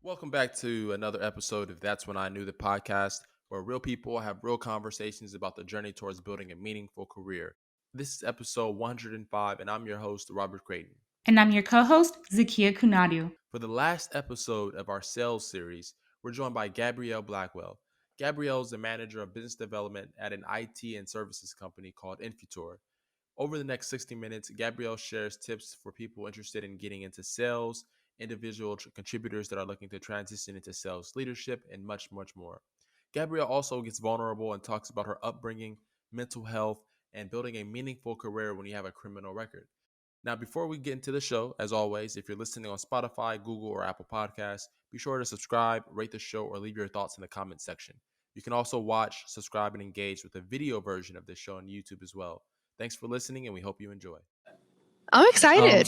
Welcome back to another episode of That's When I Knew, the podcast, where real people have real conversations about the journey towards building a meaningful career. This is episode 105, and I'm your host, Robert Creighton. And I'm your co-host, Zakia Kunadu. For the last episode of our sales series, we're joined by Gabrielle Blackwell. Gabrielle is the manager of business development at an IT and services company called Infutor. Over the next 60 minutes, Gabrielle shares tips for people interested in getting into sales, individual contributors that are looking to transition into sales leadership, and much, much more. Gabrielle also gets vulnerable and talks about her upbringing, mental health, and building a meaningful career when you have a criminal record. Now, before we get into the show, as always, if you're listening on Spotify, Google, or Apple Podcasts, be sure to subscribe, rate the show, or leave your thoughts in the comment section. You can also watch, subscribe, and engage with the video version of this show on YouTube as well. Thanks for listening, and we hope you enjoy. I'm excited.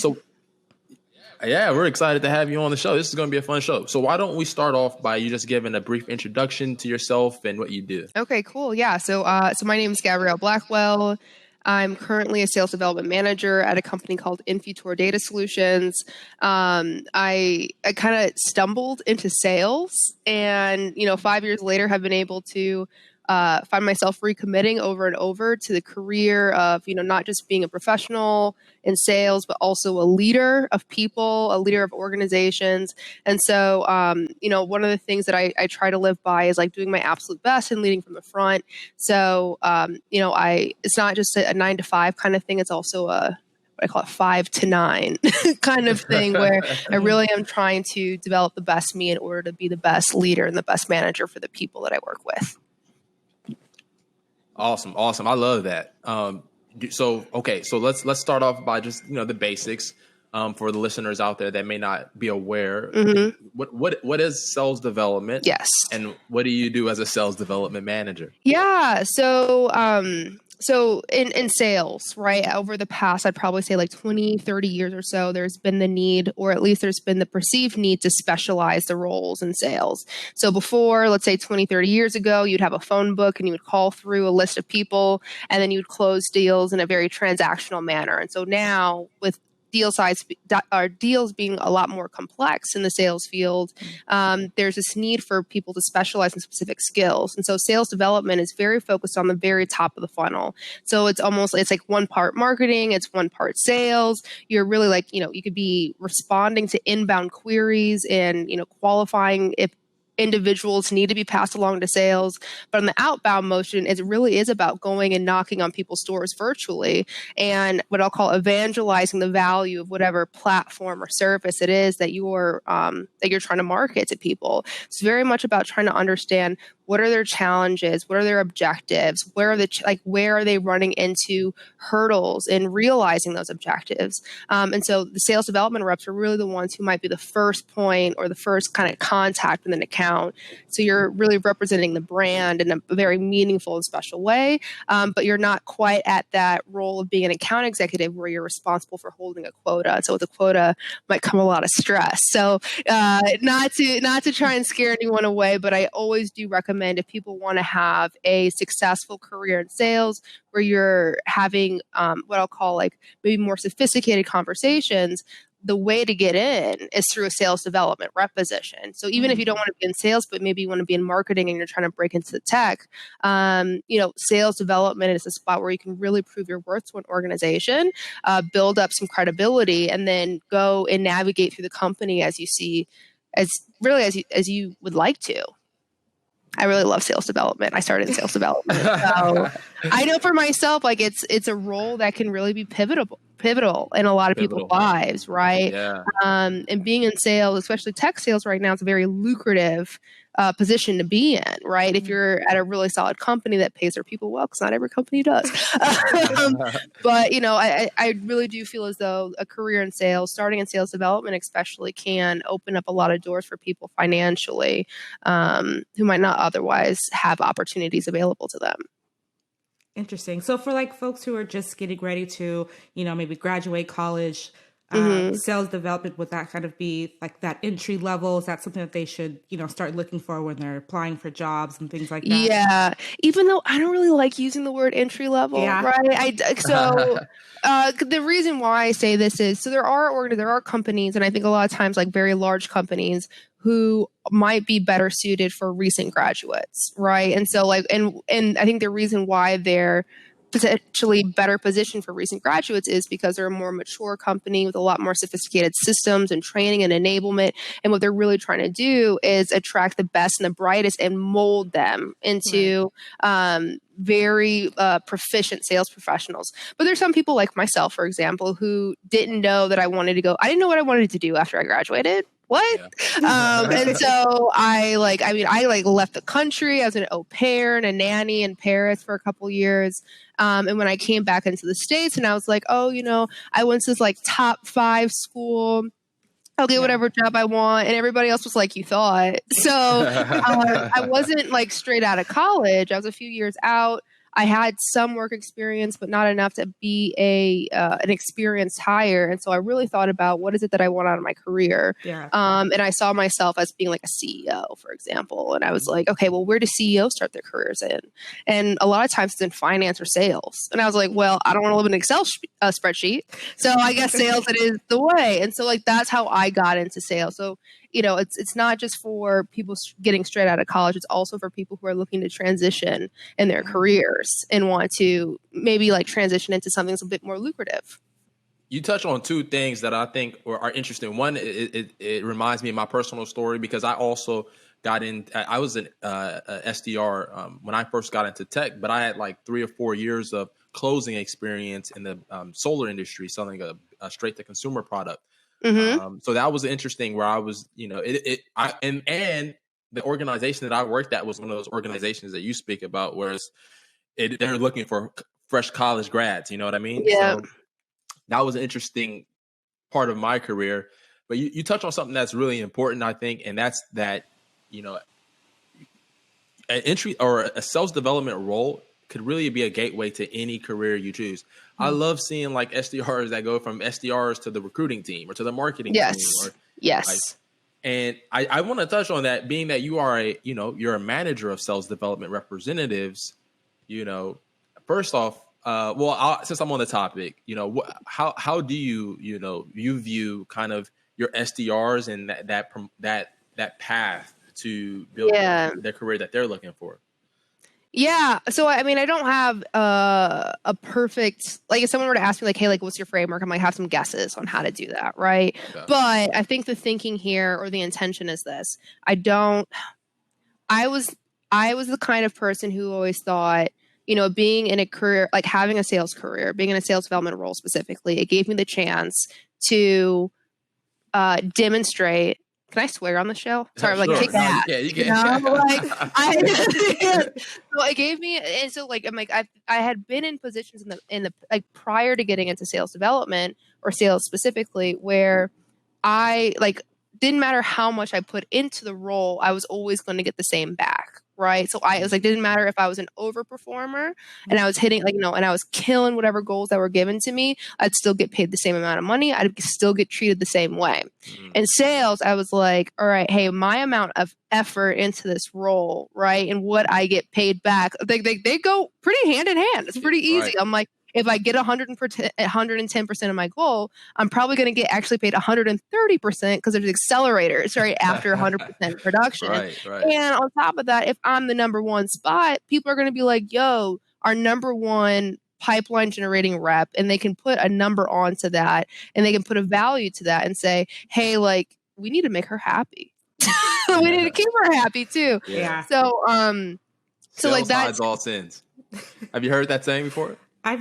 Yeah, we're excited to have you on the show. This is going to be a fun show. So why don't we start off by you just giving a brief introduction to yourself and what you do? Okay, cool. Yeah. So my name is Gabrielle Blackwell. I'm currently a sales development manager at a company called Infutor Data Solutions. I kind of stumbled into sales, and 5 years later have been able to find myself recommitting over and over to the career of, not just being a professional in sales, but also a leader of people, a leader of organizations. And so, one of the things that I try to live by is like doing my absolute best and leading from the front. So, it's not just a 9 to 5 kind of thing. It's also what I call it 5 to 9 kind of thing where I really am trying to develop the best me in order to be the best leader and the best manager for the people that I work with. Awesome. I love that. So let's start off by just, the basics for the listeners out there that may not be aware. Mm-hmm. What is sales development? Yes. And what do you do as a sales development manager? Yeah. So in sales, right, over the past, I'd probably say like 20, 30 years or so, there's been the need, or at least there's been the perceived need to specialize the roles in sales. So before, let's say 20, 30 years ago, you'd have a phone book and you would call through a list of people and then you'd close deals in a very transactional manner. And so now with deals being a lot more complex in the sales field, there's this need for people to specialize in specific skills. And so sales development is very focused on the very top of the funnel. So it's like one part marketing, it's one part sales. You're really like, you could be responding to inbound queries and, qualifying if individuals need to be passed along to sales. But on the outbound motion, it really is about going and knocking on people's doors virtually and what I'll call evangelizing the value of whatever platform or service it is that you're trying to market to people. It's very much about trying to understand what are their challenges, what are their objectives, where are they running into hurdles in realizing those objectives. And so the sales development reps are really the ones who might be the first point or the first kind of contact with an account. So you're really representing the brand in a very meaningful and special way, but you're not quite at that role of being an account executive where you're responsible for holding a quota. And so with a quota might come a lot of stress. So not to try and scare anyone away, but I always do recommend if people want to have a successful career in sales where you're having what I'll call like maybe more sophisticated conversations, the way to get in is through a sales development rep position. So even if you don't want to be in sales, but maybe you want to be in marketing and you're trying to break into the tech, sales development is a spot where you can really prove your worth to an organization, build up some credibility, and then go and navigate through the company as you would like to. I really love sales development. I started in sales development. So I know for myself, like it's a role that can really be pivotal in a lot of people's lives, right? Yeah. And being in sales, especially tech sales right now, it's a very lucrative position to be in, right? If you're at a really solid company that pays their people well, because not every company does. But, I really do feel as though a career in sales, starting in sales development especially, can open up a lot of doors for people financially who might not otherwise have opportunities available to them. Interesting. So for like folks who are just getting ready to, maybe graduate college, Sales development, would that kind of be like that entry level? Is that something that they should, start looking for when they're applying for jobs and things like that? Yeah, even though I don't really like using the word entry level, right? The reason why I say this is there are companies, and I think a lot of times like very large companies who might be better suited for recent graduates, right? And so and I think the reason why they're potentially better positioned for recent graduates is because they're a more mature company with a lot more sophisticated systems and training and enablement. And what they're really trying to do is attract the best and the brightest and mold them into very proficient sales professionals. But there's some people like myself, for example, who didn't know that I didn't know what I wanted to do after I graduated. What? Yeah. And so I left the country. I was an au pair and a nanny in Paris for a couple years. And when I came back into the States and I was like, oh, I went to this like top 5 school. I'll get whatever job I want. And everybody else was like, you thought. So I wasn't like straight out of college. I was a few years out. I had some work experience, but not enough to be an experienced hire. And so I really thought about what is it that I want out of my career. Yeah. And I saw myself as being like a CEO, for example. And I was like, okay, well, where do CEOs start their careers in? And a lot of times it's in finance or sales. And I was like, well, I don't want to live in an Excel spreadsheet. So I guess sales it is the way. And so like that's how I got into sales. So it's not just for people getting straight out of college. It's also for people who are looking to transition in their careers and want to maybe like transition into something that's a bit more lucrative. You touch on 2 things that I think are interesting. One, it reminds me of my personal story because I also got in. I was an SDR when I first got into tech, but I had like 3 or 4 years of closing experience in the solar industry, selling a straight to consumer product. Mm-hmm. So that was interesting where I was, and the organization that I worked at was one of those organizations that you speak about, where they're looking for fresh college grads. You know what I mean? Yeah. So that was an interesting part of my career. But you touch on something that's really important, I think, and that's that, an entry or a sales development role could really be a gateway to any career you choose. I love seeing like SDRs that go from SDRs to the recruiting team or to the marketing team. And I want to touch on that, being that you are you're a manager of sales development representatives. First off, since I'm on the topic, how do you view kind of your SDRs and that path to build their career that they're looking for? Yeah. So, I mean, I don't have a perfect, like if someone were to ask me like, hey, like, what's your framework? I might have some guesses on how to do that. Right. Okay. But I think the thinking here or the intention is this. I was the kind of person who always thought, being in a career, like having a sales career, being in a sales development role specifically, it gave me the chance to demonstrate. Can I swear on the show? Sorry, sure. Kick ass. Yeah, you can. So it gave me, and so like I'm like I had been in positions in the like prior to getting into sales development or sales specifically, where I like didn't matter how much I put into the role, I was always going to get the same back. Right. So it was like, didn't matter if I was an overperformer and I was hitting and I was killing whatever goals that were given to me, I'd still get paid the same amount of money. I'd still get treated the same way. In sales, I was like, all right, hey, my amount of effort into this role, right, and what I get paid back, they go pretty hand in hand. It's pretty easy. Right. I'm like, if I get 110% of my goal, I'm probably going to get actually paid 130% because there's accelerators right after 100% production. Right. And on top of that, if I'm the number one spot, people are going to be like, yo, our number one pipeline generating rep, and they can put a number onto that and they can put a value to that and say, hey, like, we need to make her happy. We need to keep her happy too. Yeah. So like that's all sins. Have you heard that saying before? I've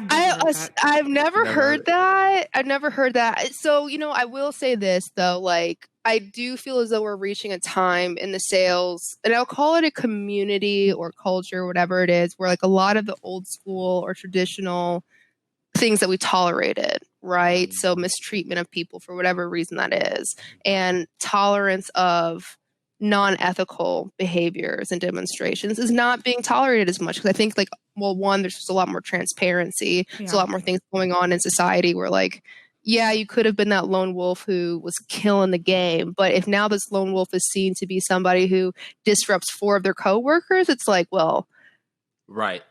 never heard that. I've never heard that. So, I will say this though, like I do feel as though we're reaching a time in the sales, and I'll call it a community or culture, whatever it is, where like a lot of the old school or traditional things that we tolerated, right? So mistreatment of people for whatever reason that is, and tolerance of non-ethical behaviors and demonstrations is not being tolerated as much. Because I think one, there's just a lot more transparency. There's a lot more things going on in society where like, yeah, you could have been that lone wolf who was killing the game. But if now this lone wolf is seen to be somebody who disrupts 4 of their coworkers, it's like, well, Right.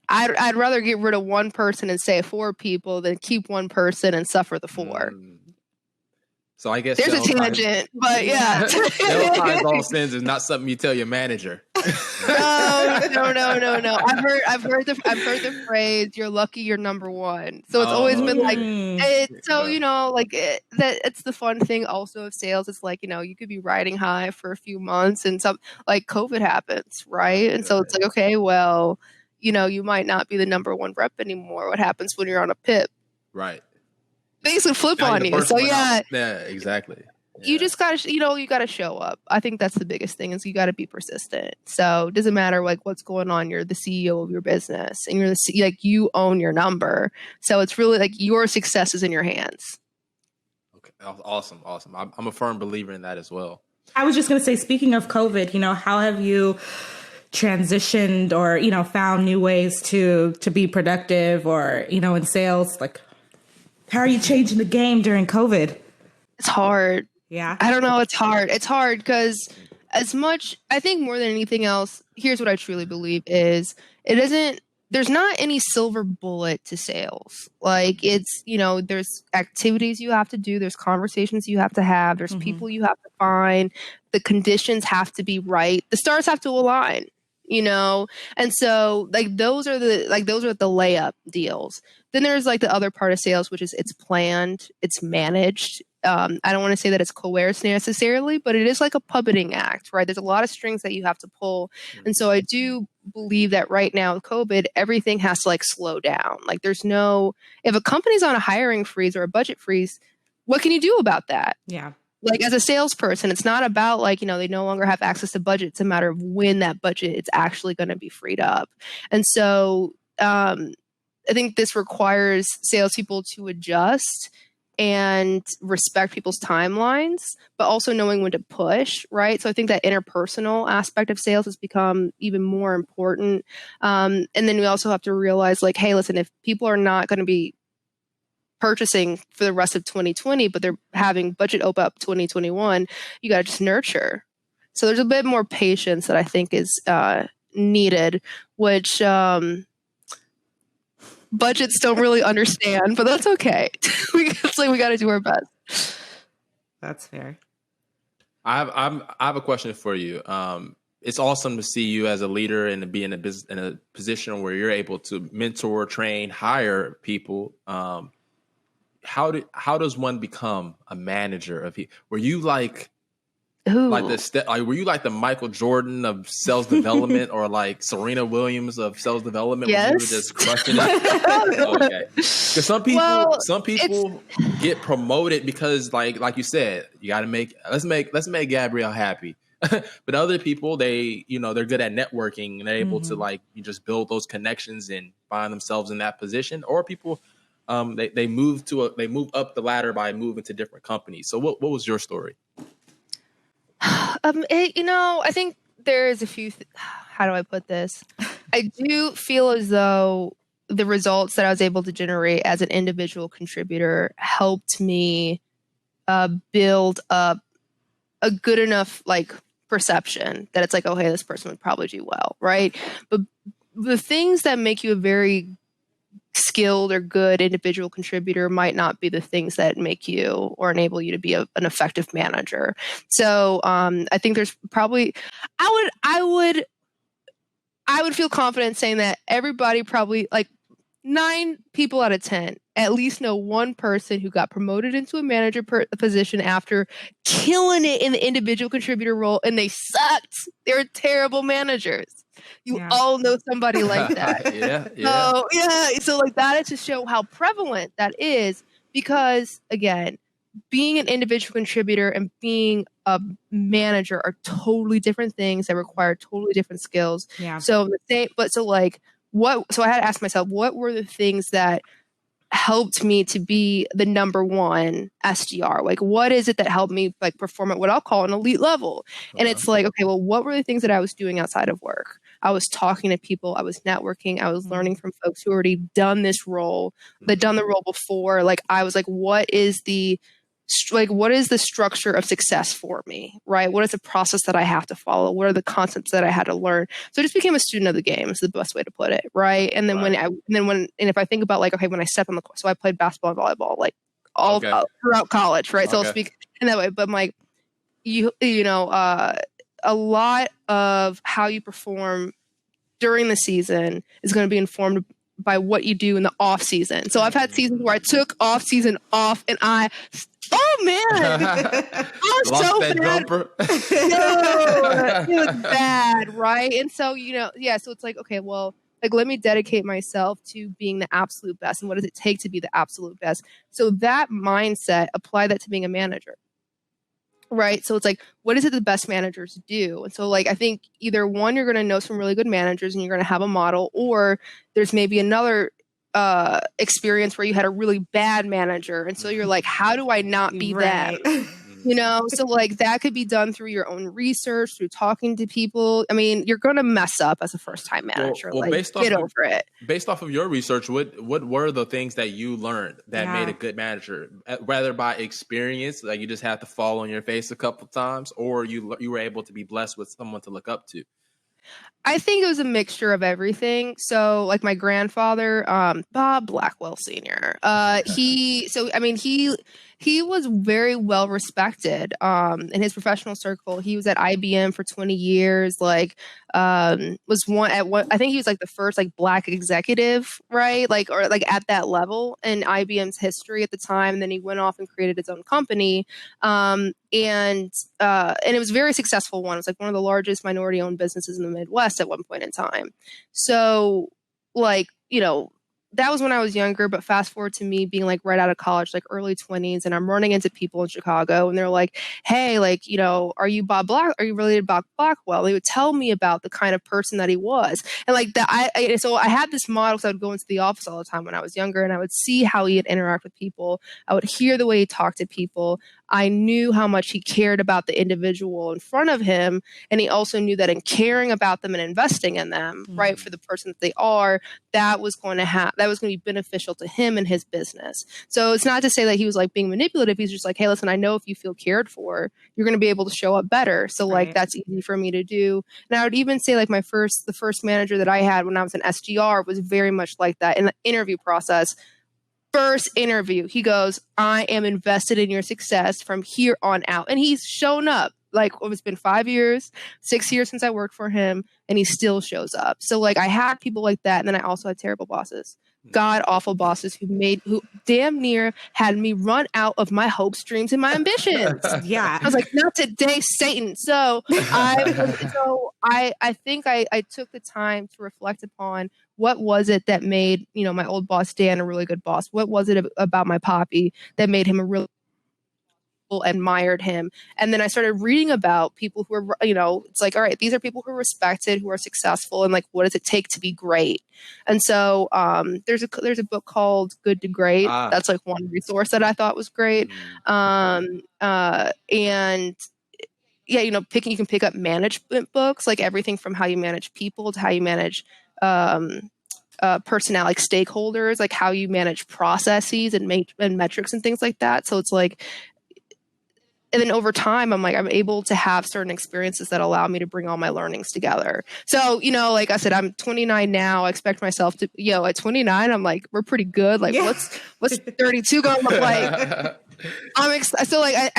I'd rather get rid of 1 person and save 4 people than keep 1 person and suffer the 4. So I guess there's a tangent, but yeah. Sales ties all sins is not something you tell your manager. No. I've heard the phrase "You're lucky you're number one." So it's always been like, it's the fun thing also of sales. It's like, you could be riding high for a few months, and some like COVID happens, right? And so it's like, okay, well, you might not be the number 1 rep anymore. What happens when you're on a PIP? Right. Things would flip on you. So yeah, exactly. Yeah. You just gotta, you gotta show up. I think that's the biggest thing is you gotta be persistent. So it doesn't matter like what's going on. You're the CEO of your business, and you own your number. So it's really like your success is in your hands. Okay, awesome. I'm a firm believer in that as well. I was just gonna say, speaking of COVID, how have you transitioned or found new ways to be productive or in sales? Like, how are you changing the game during COVID? It's hard. Yeah. I don't know. It's hard. It's hard because I think more than anything else, here's what I truly believe is there's not any silver bullet to sales. Like it's, there's activities you have to do. There's conversations you have to have. There's people you have to find. The conditions have to be right. The stars have to align, And so like, those are the layup deals. Then there's like the other part of sales, which is it's planned, it's managed. I don't want to say that it's coerced necessarily, but it is like a puppeting act, right? There's a lot of strings that you have to pull. And so I do believe that right now with COVID, everything has to like slow down. Like if a company's on a hiring freeze or a budget freeze, what can you do about that? Yeah. Like as a salesperson, it's not about like, they no longer have access to budget. It's a matter of when that budget is actually going to be freed up. And so I think this requires salespeople to adjust and respect people's timelines, but also knowing when to push, right? So I think that interpersonal aspect of sales has become even more important. And then we also have to realize like, hey, listen, if people are not going to be purchasing for the rest of 2020, but they're having budget open up 2021, you got to just nurture. So there's a bit more patience that I think is needed, which budgets don't really understand, but that's okay. It's like we got to do our best. That's fair. I have a question for you. It's awesome to see you as a leader and to be in a position where you're able to mentor, train, hire people. How does one become a manager of? Were you like? Ooh. Were you like the Michael Jordan of sales development or like Serena Williams of sales development? Yes. When you were just crushing it? Okay. Because some people get promoted because like you said, you got to let's make Gabrielle happy. But other people, they're good at networking and they're able to like you just build those connections and find themselves in that position. Or people, they move up the ladder by moving to different companies. So what was your story? I think there is a few. How do I put this? I do feel as though the results that I was able to generate as an individual contributor helped me build up a good enough like perception that it's like, oh, hey, this person would probably do well, right? But the things that make you a very skilled or good individual contributor might not be the things that make you or enable you to be an effective manager. So I think there's probably I would feel confident saying that everybody probably like 9 people out of 10 at least know one person who got promoted into a manager position after killing it in the individual contributor role, and they sucked. They were terrible managers. You all know somebody like that. Yeah. So like that is to show how prevalent that is, because again, being an individual contributor and being a manager are totally different things that require totally different skills. Yeah. So I had to ask myself, what were the things that helped me to be the number 1 SDR? Like, what is it that helped me like perform at what I'll call an elite level? And it's like, okay, well, what were the things that I was doing outside of work? I was talking to people, I was networking, I was learning from folks who already done this role, that done the role before. Like, I was like, what is the structure of success for me, right? What is the process that I have to follow? What are the concepts that I had to learn? So I just became a student of the game is the best way to put it, right? And then if I think about like, okay, when I step on the court, so I played basketball and volleyball like all throughout college, right? So I'll speak in that way, but I'm like, a lot of how you perform during the season is going to be informed by what you do in the off season. So I've had seasons where I took off season off and oh man, I was Lost so that bad. jumper. No, it was bad, right? And so, so it's like, okay, well, like, let me dedicate myself to being the absolute best. And what does it take to be the absolute best? So that mindset, apply that to being a manager. Right. So it's like, what is it the best managers do? And so like, I think either one, you're going to know some really good managers and you're going to have a model, or there's maybe another experience where you had a really bad manager. And so you're like, how do I not be them? So like that could be done through your own research, through talking to people. I mean, you're going to mess up as a first time manager. Well, get over it. Based off of your research, what were the things that you learned that made a good manager? Whether by experience, like you just had to fall on your face a couple times, or you were able to be blessed with someone to look up to? I think it was a mixture of everything. So like my grandfather, Bob Blackwell Sr., he was very well respected in his professional circle. He was at IBM for 20 years, I think he was like the first like Black executive, right? Or at that level in IBM's history at the time. And then he went off and created his own company. And it was a very successful one. It was like one of the largest minority owned businesses in the Midwest at one point in time. So that was when I was younger, but fast forward to me being like right out of college, like early 20s, and I'm running into people in Chicago and they're like, hey, are you Bob Black? Are you related to Bob Blackwell? They would tell me about the kind of person that he was. And like that, so I had this model because I would go into the office all the time when I was younger and I would see how he'd interact with people. I would hear the way he talked to people. I knew how much he cared about the individual in front of him. And he also knew that in caring about them and investing in them, right, for the person that they are, that was going to be beneficial to him and his business. So it's not to say that he was like being manipulative. He's just like, hey, listen, I know if you feel cared for, you're going to be able to show up better. So like, that's easy for me to do. And I would even say like the first manager that I had when I was an SDR was very much like that in the interview process. First interview, he goes, I am invested in your success from here on out. And he's shown up. Like, it's been 5 years, 6 years since I worked for him, and he still shows up. So like, I had people like that. And then I also had terrible bosses, god awful bosses who damn near had me run out of my hopes, dreams, and my ambitions. I was like, not today, Satan. So I think I took the time to reflect upon what was it that made, my old boss, Dan, a really good boss? What was it about my poppy that made him a really admired him? And then I started reading about people who are, it's like, all right, these are people who are respected, who are successful, and like, what does it take to be great? And so there's a book called Good to Great. That's like one resource that I thought was great. And yeah, you can pick up management books, like everything from how you manage people to how you manage personnel, like stakeholders, like how you manage processes and metrics and things like that. So it's like, and then over time, I'm able to have certain experiences that allow me to bring all my learnings together. So, like I said, I'm 29 now. I expect myself to, at 29, I'm like, we're pretty good. Like, what's 32 going to look like? I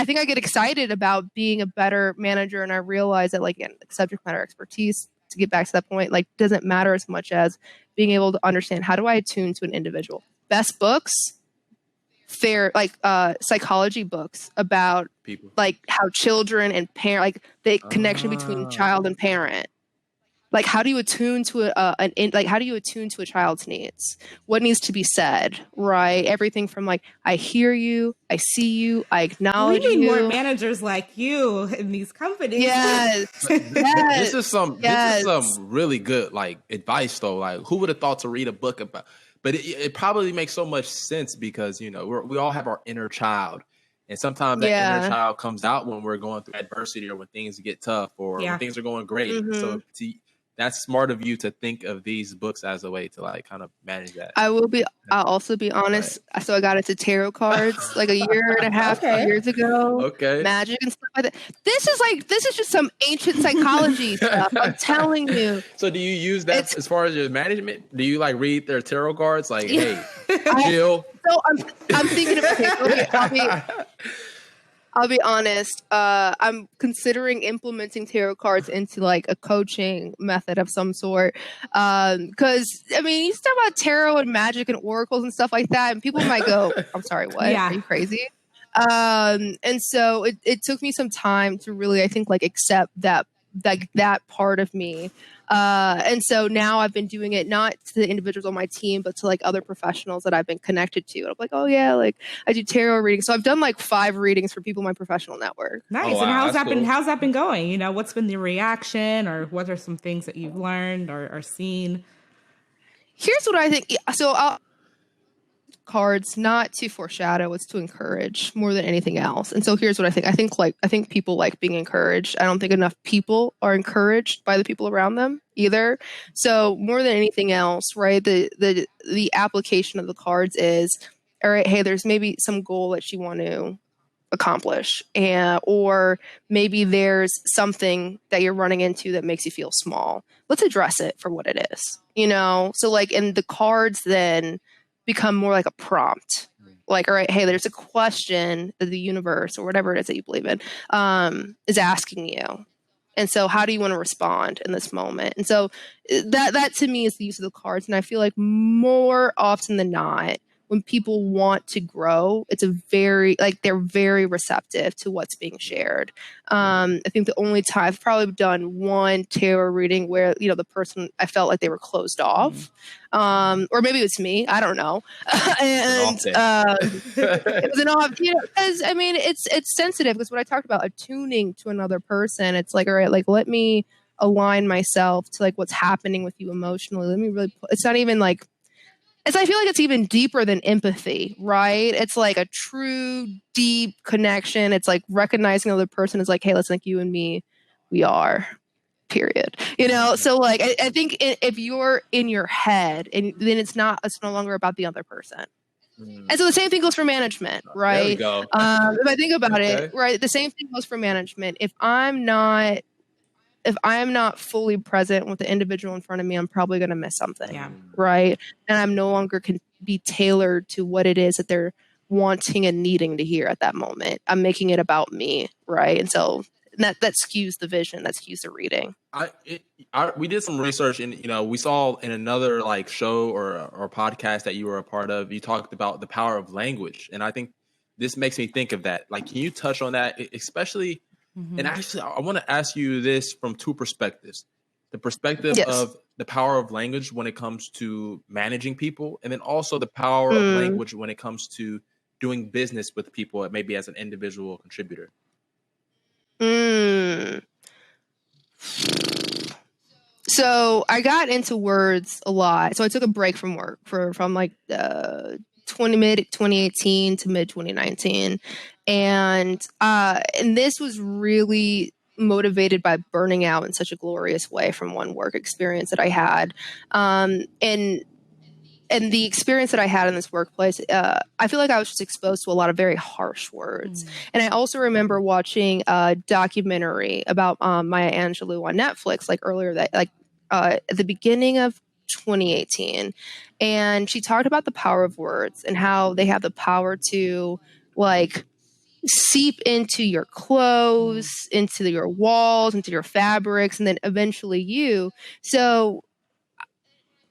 think I get excited about being a better manager, and I realize that like subject matter expertise, to get back to that point, like doesn't matter as much as being able to understand how do I attune to an individual. Best books, psychology books about people, like how children and parent, like the connection between child and parent. Like, how do you attune to a child's needs? What needs to be said, right? Everything from like, I hear you, I see you, I acknowledge you. We need more managers like you in these companies. Yes. This is some really good like advice though. Like, who would have thought to read a book about? But it probably makes so much sense because we all have our inner child. And sometimes that inner child comes out when we're going through adversity or when things get tough or when things are going great. So that's smart of you to think of these books as a way to like kind of manage that. I'll also be honest. Right. So I got into tarot cards like a year and a half, 2 years ago. Okay. Magic and stuff like that. This is just some ancient psychology stuff. I'm telling you. So do you use that as far as your management? Do you like read their tarot cards? Like, hey, Jill. So I'm thinking of I'll be honest. I'm considering implementing tarot cards into like a coaching method of some sort. Because I mean, you talk about tarot and magic and oracles and stuff like that, and people might go, "I'm sorry, what? Yeah. Are you crazy?" And so it took me some time to really, I think, like accept that part of me. And so now I've been doing it not to the individuals on my team, but to like other professionals that I've been connected to. And I'm like, oh yeah, like I do tarot readings. So I've done like 5 readings for people in my professional network. Nice. Oh, wow. And how's that been going? You know, what's been the reaction, or what are some things that you've learned or seen? Here's what I think. So I'll cards, not to foreshadow, it's to encourage more than anything else. And so here's what I think. I think people like being encouraged. I don't think enough people are encouraged by the people around them either. So more than anything else, right, the application of the cards is, all right, hey, there's maybe some goal that you want to accomplish, or maybe there's something that you're running into that makes you feel small. Let's address it for what it is, you know? So like, and the cards then become more like a prompt. Like, all right, hey, there's a question that the universe or whatever it is that you believe in is asking you. And so how do you want to respond in this moment? And so that to me is the use of the cards. And I feel like more often than not, when people want to grow, they're very receptive to what's being shared. I think the only time I've probably done one tarot reading where, you know, the person, I felt like they were closed off. Or maybe it's me, I don't know. And it was an off, you know, because I mean, it's sensitive, because what I talked about, attuning to another person, it's like, all right, like, let me align myself to like what's happening with you emotionally. Let me really, it's not even like, I feel like it's even deeper than empathy, right? It's like a true, deep connection. It's like recognizing another person is like, hey, let's think you and me, we are, period. You know? So like, I think if you're in your head, and then it's no longer about the other person. And so the same thing goes for management, right? There we go. If I think about it, right, the same thing goes for management. If I'm not fully present with the individual in front of me, I'm probably going to miss something, right? And I'm no longer can be tailored to what it is that they're wanting and needing to hear at that moment. I'm making it about me, right? And so that skews the vision, that skews the reading. We did some research, and you know, we saw in another like show or podcast that you were a part of, you talked about the power of language, and I think this makes me think of that. Like, can you touch on that, especially? And actually, I want to ask you this from 2 perspectives. The perspective of the power of language when it comes to managing people, and then also the power of language when it comes to doing business with people, maybe as an individual contributor. So I got into words a lot. So I took a break from work from like mid 2018 to mid 2019. And this was really motivated by burning out in such a glorious way from one work experience that I had. And the experience that I had in this workplace, I feel like I was just exposed to a lot of very harsh words. And I also remember watching a documentary about Maya Angelou on Netflix, like earlier at the beginning of 2018. And she talked about the power of words and how they have the power to like seep into your clothes, into your walls, into your fabrics, and then eventually you. So,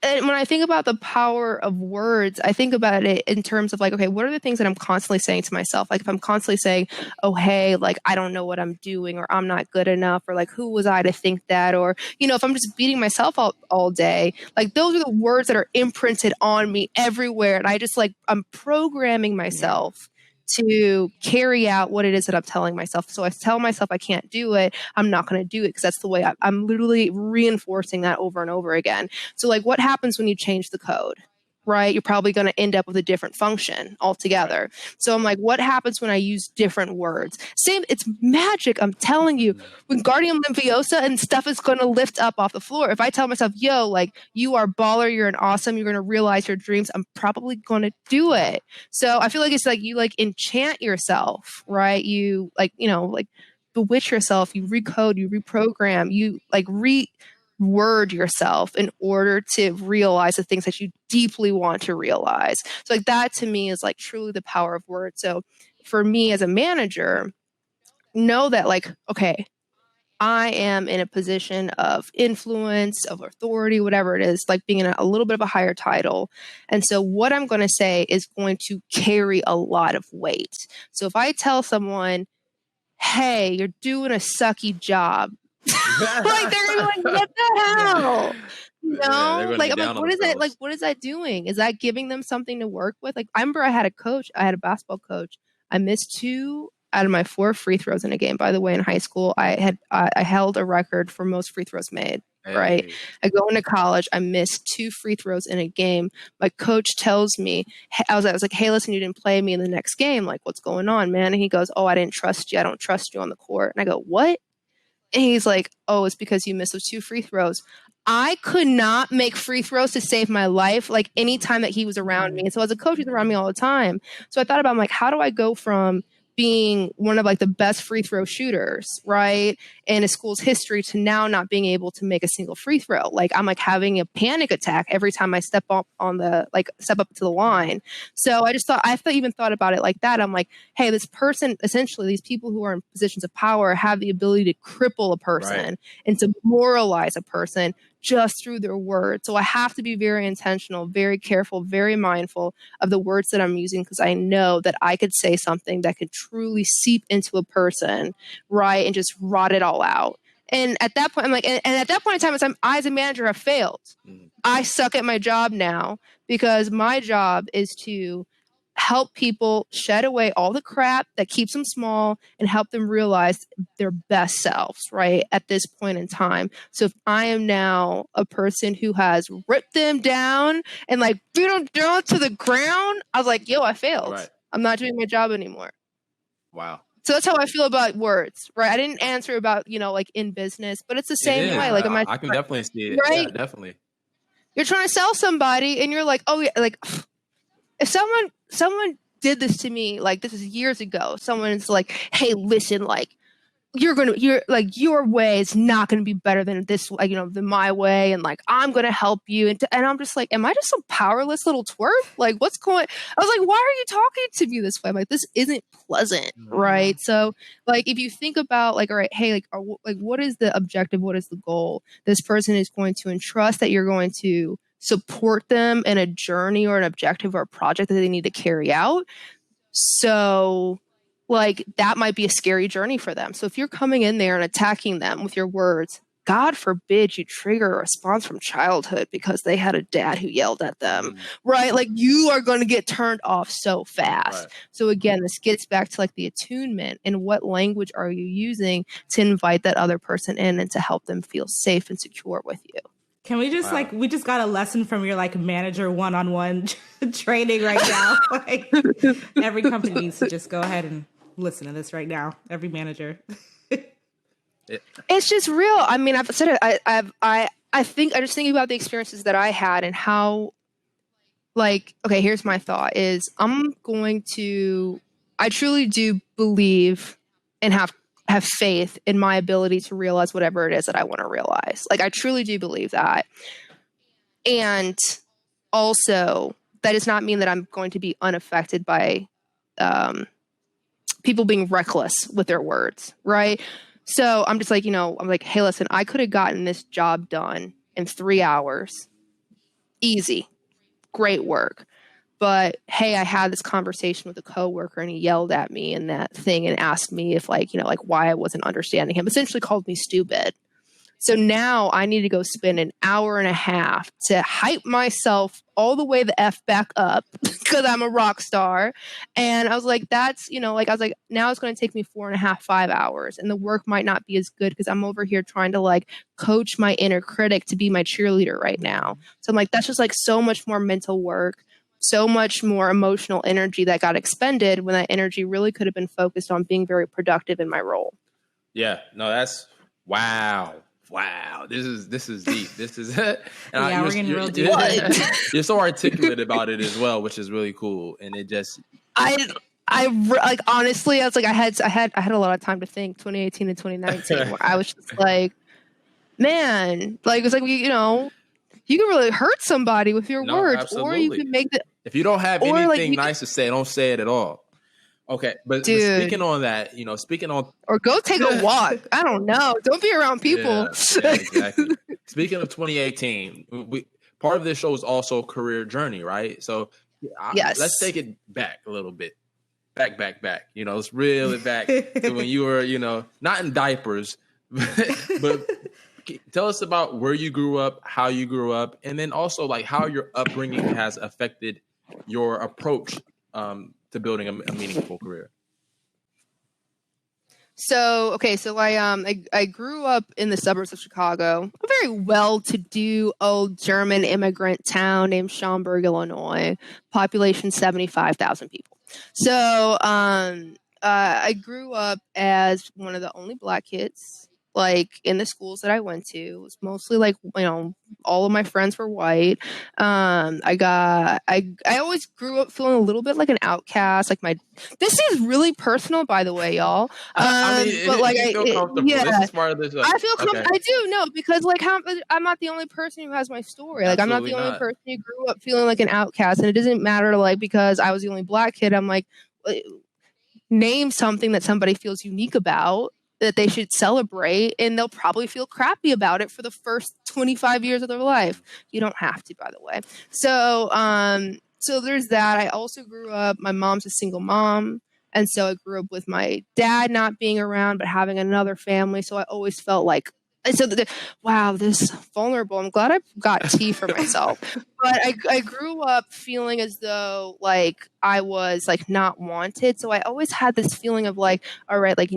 and when I think about the power of words, I think about it in terms of like, okay, what are the things that I'm constantly saying to myself? Like if I'm constantly saying, oh, hey, like, I don't know what I'm doing, or I'm not good enough, or like, who was I to think that? Or, you know, if I'm just beating myself all day, like those are the words that are imprinted on me everywhere. And I just like, I'm programming myself to carry out what it is that I'm telling myself. So I tell myself I can't do it. I'm not going to do it because that's the way I'm literally reinforcing that over and over again. So like what happens when you change the code? right? You're probably going to end up with a different function altogether. Right. So I'm like, what happens when I use different words? Same, it's magic. I'm telling you, when Guardian Leviosa and stuff is going to lift up off the floor. If I tell myself, yo, like, you are baller, you're an awesome, you're going to realize your dreams, I'm probably going to do it. So I feel like it's like you like enchant yourself, right? You like, you know, like bewitch yourself, you recode, you reprogram, you like word yourself in order to realize the things that you deeply want to realize. So like that to me is like truly the power of words. So for me as a manager, know that like, okay, I am in a position of influence, of authority, whatever it is, like being in a little bit of a higher title. And so what I'm going to say is going to carry a lot of weight. So if I tell someone, hey, you're doing a sucky job, like they're gonna be like, what the hell? You know, yeah, like I'm like, what is that? Like, what is that doing? Is that giving them something to work with? Like, I remember I had a basketball coach. I missed 2 out of my 4 free throws in a game. By the way, in high school, I held a record for most free throws made. Hey. Right. I go into college. I missed 2 free throws in a game. My coach tells me, I was like, hey, listen, you didn't play me in the next game. Like, what's going on, man? And he goes, oh, I didn't trust you. I don't trust you on the court. And I go, what? And he's like, oh, it's because you missed those 2 free throws. I could not make free throws to save my life, like any time that he was around me. And so as a coach, he's around me all the time. So I thought about, I'm like, how do I go from being one of like the best free throw shooters, right, in a school's history to now not being able to make a single free throw? Like I'm like having a panic attack every time I step up to the line. So I even thought about it like that. I'm like, hey, this person, essentially these people who are in positions of power have the ability to cripple a person, right, and to moralize a person just through their words. So I have to be very intentional, very careful, very mindful of the words that I'm using, because I know that I could say something that could truly seep into a person, right, and just rot it all out. And at that point, I'm like, and at that point in time, I as a manager have failed. I suck at my job now, because my job is to help people shed away all the crap that keeps them small and help them realize their best selves, right, at this point in time. So if I am now a person who has ripped them down and like beat them down to the ground, I was like, yo, I failed. Right. I'm not doing my job anymore. Wow. So that's how I feel about words, right? I didn't answer about, like in business, but it's the same way. Like, I can definitely see it. Right? Yeah, definitely. You're trying to sell somebody and you're like, oh yeah, like if someone did this to me, like this is years ago, someone's like, hey, listen, like your way is not going to be better than this, like, than my way. And like, I'm going to help you. And I'm just like, am I just some powerless little twerp? Like what's going, I was like, why are you talking to me this way? I'm like, this isn't pleasant. Right. So like, if you think about like, all right, hey, like what is the objective? What is the goal? This person is going to entrust that you're going to support them in a journey or an objective or a project that they need to carry out. So like that might be a scary journey for them. So if you're coming in there and attacking them with your words, God forbid you trigger a response from childhood because they had a dad who yelled at them, right? Like you are going to get turned off so fast. Right. So again, this gets back to like the attunement and what language are you using to invite that other person in and to help them feel safe and secure with you. Can we just we just got a lesson from your like manager one-on-one training right now. Like every company needs to just go ahead and listen to this right now. Every manager. It's just real. I mean, I've said it. I think I just think about the experiences that I had and how, like, okay, here's my thought is I truly do believe and have faith in my ability to realize whatever it is that I want to realize. Like, I truly do believe that. And also, that does not mean that I'm going to be unaffected by people being reckless with their words, right? So I'm just like, I'm like, hey, listen, I could have gotten this job done in 3 hours. Easy. Great work. But hey, I had this conversation with a coworker and he yelled at me and that thing and asked me if like why I wasn't understanding him, essentially called me stupid. So now I need to go spend an hour and a half to hype myself all the way the F back up because I'm a rock star. And I was like, that's, like, I was like, now it's going to take me 4.5, 5 hours. And the work might not be as good because I'm over here trying to like coach my inner critic to be my cheerleader right now. So I'm like, that's just like so much more mental work, so much more emotional energy that got expended when that energy really could have been focused on being very productive in my role. Yeah, no, that's wow. This is deep. This is we're getting real deep. You're so articulate about it as well, which is really cool. And it just I like, honestly, I was like, I had a lot of time to think, 2018 and 2019, where I was just like, man, like, it's like, you can really hurt somebody with your words, absolutely. or you can make the, if you don't have anything nice to say, don't say it at all. Okay, but speaking on that, speaking on, or go take a walk. I don't know. Don't be around people. Yeah, exactly. Speaking of 2018, part of this show is also career journey, right? So yes, let's take it back a little bit. Back. Let's reel it back to when you were, not in diapers, but tell us about where you grew up, how you grew up, and then also like how your upbringing has affected your approach to building a meaningful career. So I grew up in the suburbs of Chicago, a very well-to-do old German immigrant town named Schaumburg, Illinois, population 75,000 people. So I grew up as one of the only Black kids, like in the schools that I went to. It was mostly like, all of my friends were white. I always grew up feeling a little bit like an outcast. Like this is really personal, by the way, y'all. But like, I feel comfortable. Yeah, this is part of the show. I feel comfortable. I do know, because like I'm not the only person who has my story. Like Absolutely I'm not the only person who grew up feeling like an outcast, and it doesn't matter like because I was the only Black kid. I'm like, name something that somebody feels unique about, that they should celebrate, and they'll probably feel crappy about it for the first 25 years of their life. You don't have to, by the way. So there's that. I also grew up, my mom's a single mom, and so I grew up with my dad not being around, but having another family. So I always felt like, wow, this vulnerable. I'm glad I got tea for myself. But I grew up feeling as though like I was like not wanted. So I always had this feeling of like, all right, like,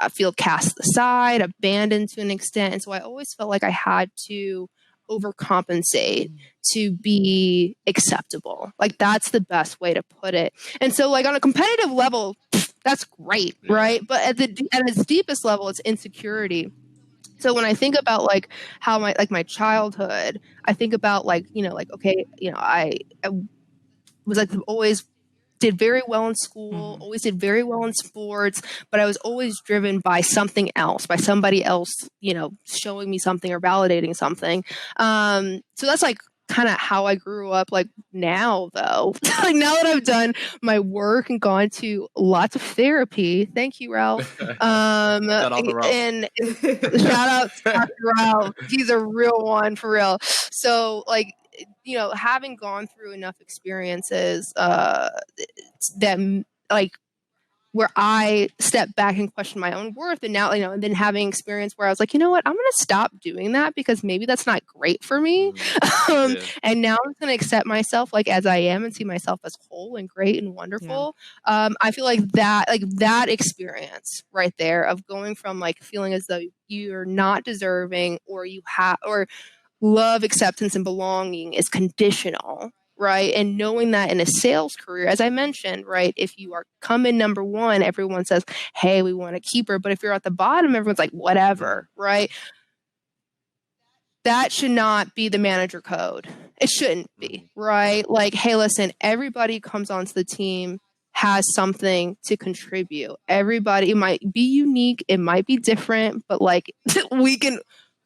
I feel cast aside, abandoned to an extent. And so I always felt like I had to overcompensate to be acceptable. Like that's the best way to put it. And so like on a competitive level, that's great, right? But at its deepest level, it's insecurity. So when I think about like how my childhood, I think about like, okay, I was like always did very well in school, always did very well in sports, but I was always driven by something else, by somebody else, showing me something or validating something. So that's like kind of how I grew up. Like now though, like now that I've done my work and gone to lots of therapy, thank you, Ralph. And shout out to Ralph. He's a real one for real. So like, having gone through enough experiences that like where I stepped back and questioned my own worth, and now and then having experience where I was like, you know what, I'm going to stop doing that because maybe that's not great for me. And now I'm going to accept myself like as I am and see myself as whole and great and wonderful. I feel like that experience right there of going from like feeling as though you're not deserving or you have or love, acceptance, and belonging is conditional, right? And knowing that in a sales career, as I mentioned, right, if you are come in number one, everyone says, hey, we want to keep her. But if you're at the bottom, everyone's like, whatever, right? That should not be the manager code. It shouldn't be, right? Like, hey, listen, everybody comes onto the team has something to contribute. Everybody, it might be unique, it might be different, but like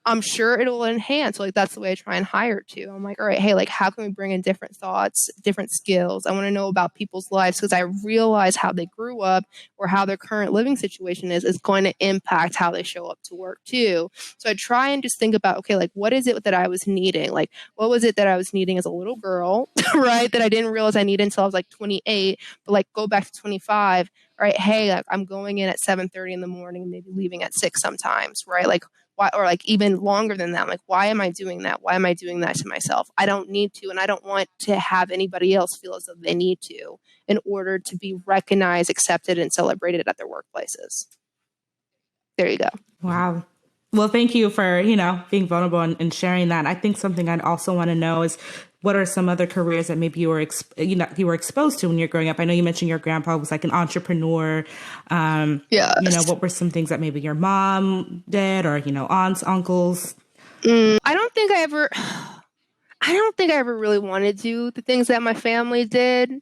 I'm sure it'll enhance. Like that's the way I try and hire too. I'm like, all right, hey, like how can we bring in different thoughts, different skills? I want to know about people's lives because I realize how they grew up or how their current living situation is going to impact how they show up to work too. So I try and just think about, okay, like what is it that I was needing? Like what was it that I was needing as a little girl, right? That I didn't realize I needed until I was like 28, but like go back to 25, right? Hey, like, I'm going in at 7:30 in the morning, maybe leaving at 6 sometimes, right? Like why, or like even longer than that. I'm like, why am I doing that? Why am I doing that to myself? I don't need to, and I don't want to have anybody else feel as though they need to in order to be recognized, accepted, and celebrated at their workplaces. There you go. Wow. Well, thank you for, being vulnerable and sharing that. I think something I'd also want to know is what are some other careers that maybe you were exposed to when you're growing up? I know you mentioned your grandpa was like an entrepreneur. Yes. What were some things that maybe your mom did, or, aunts, uncles? I don't think I ever really wanted to do the things that my family did.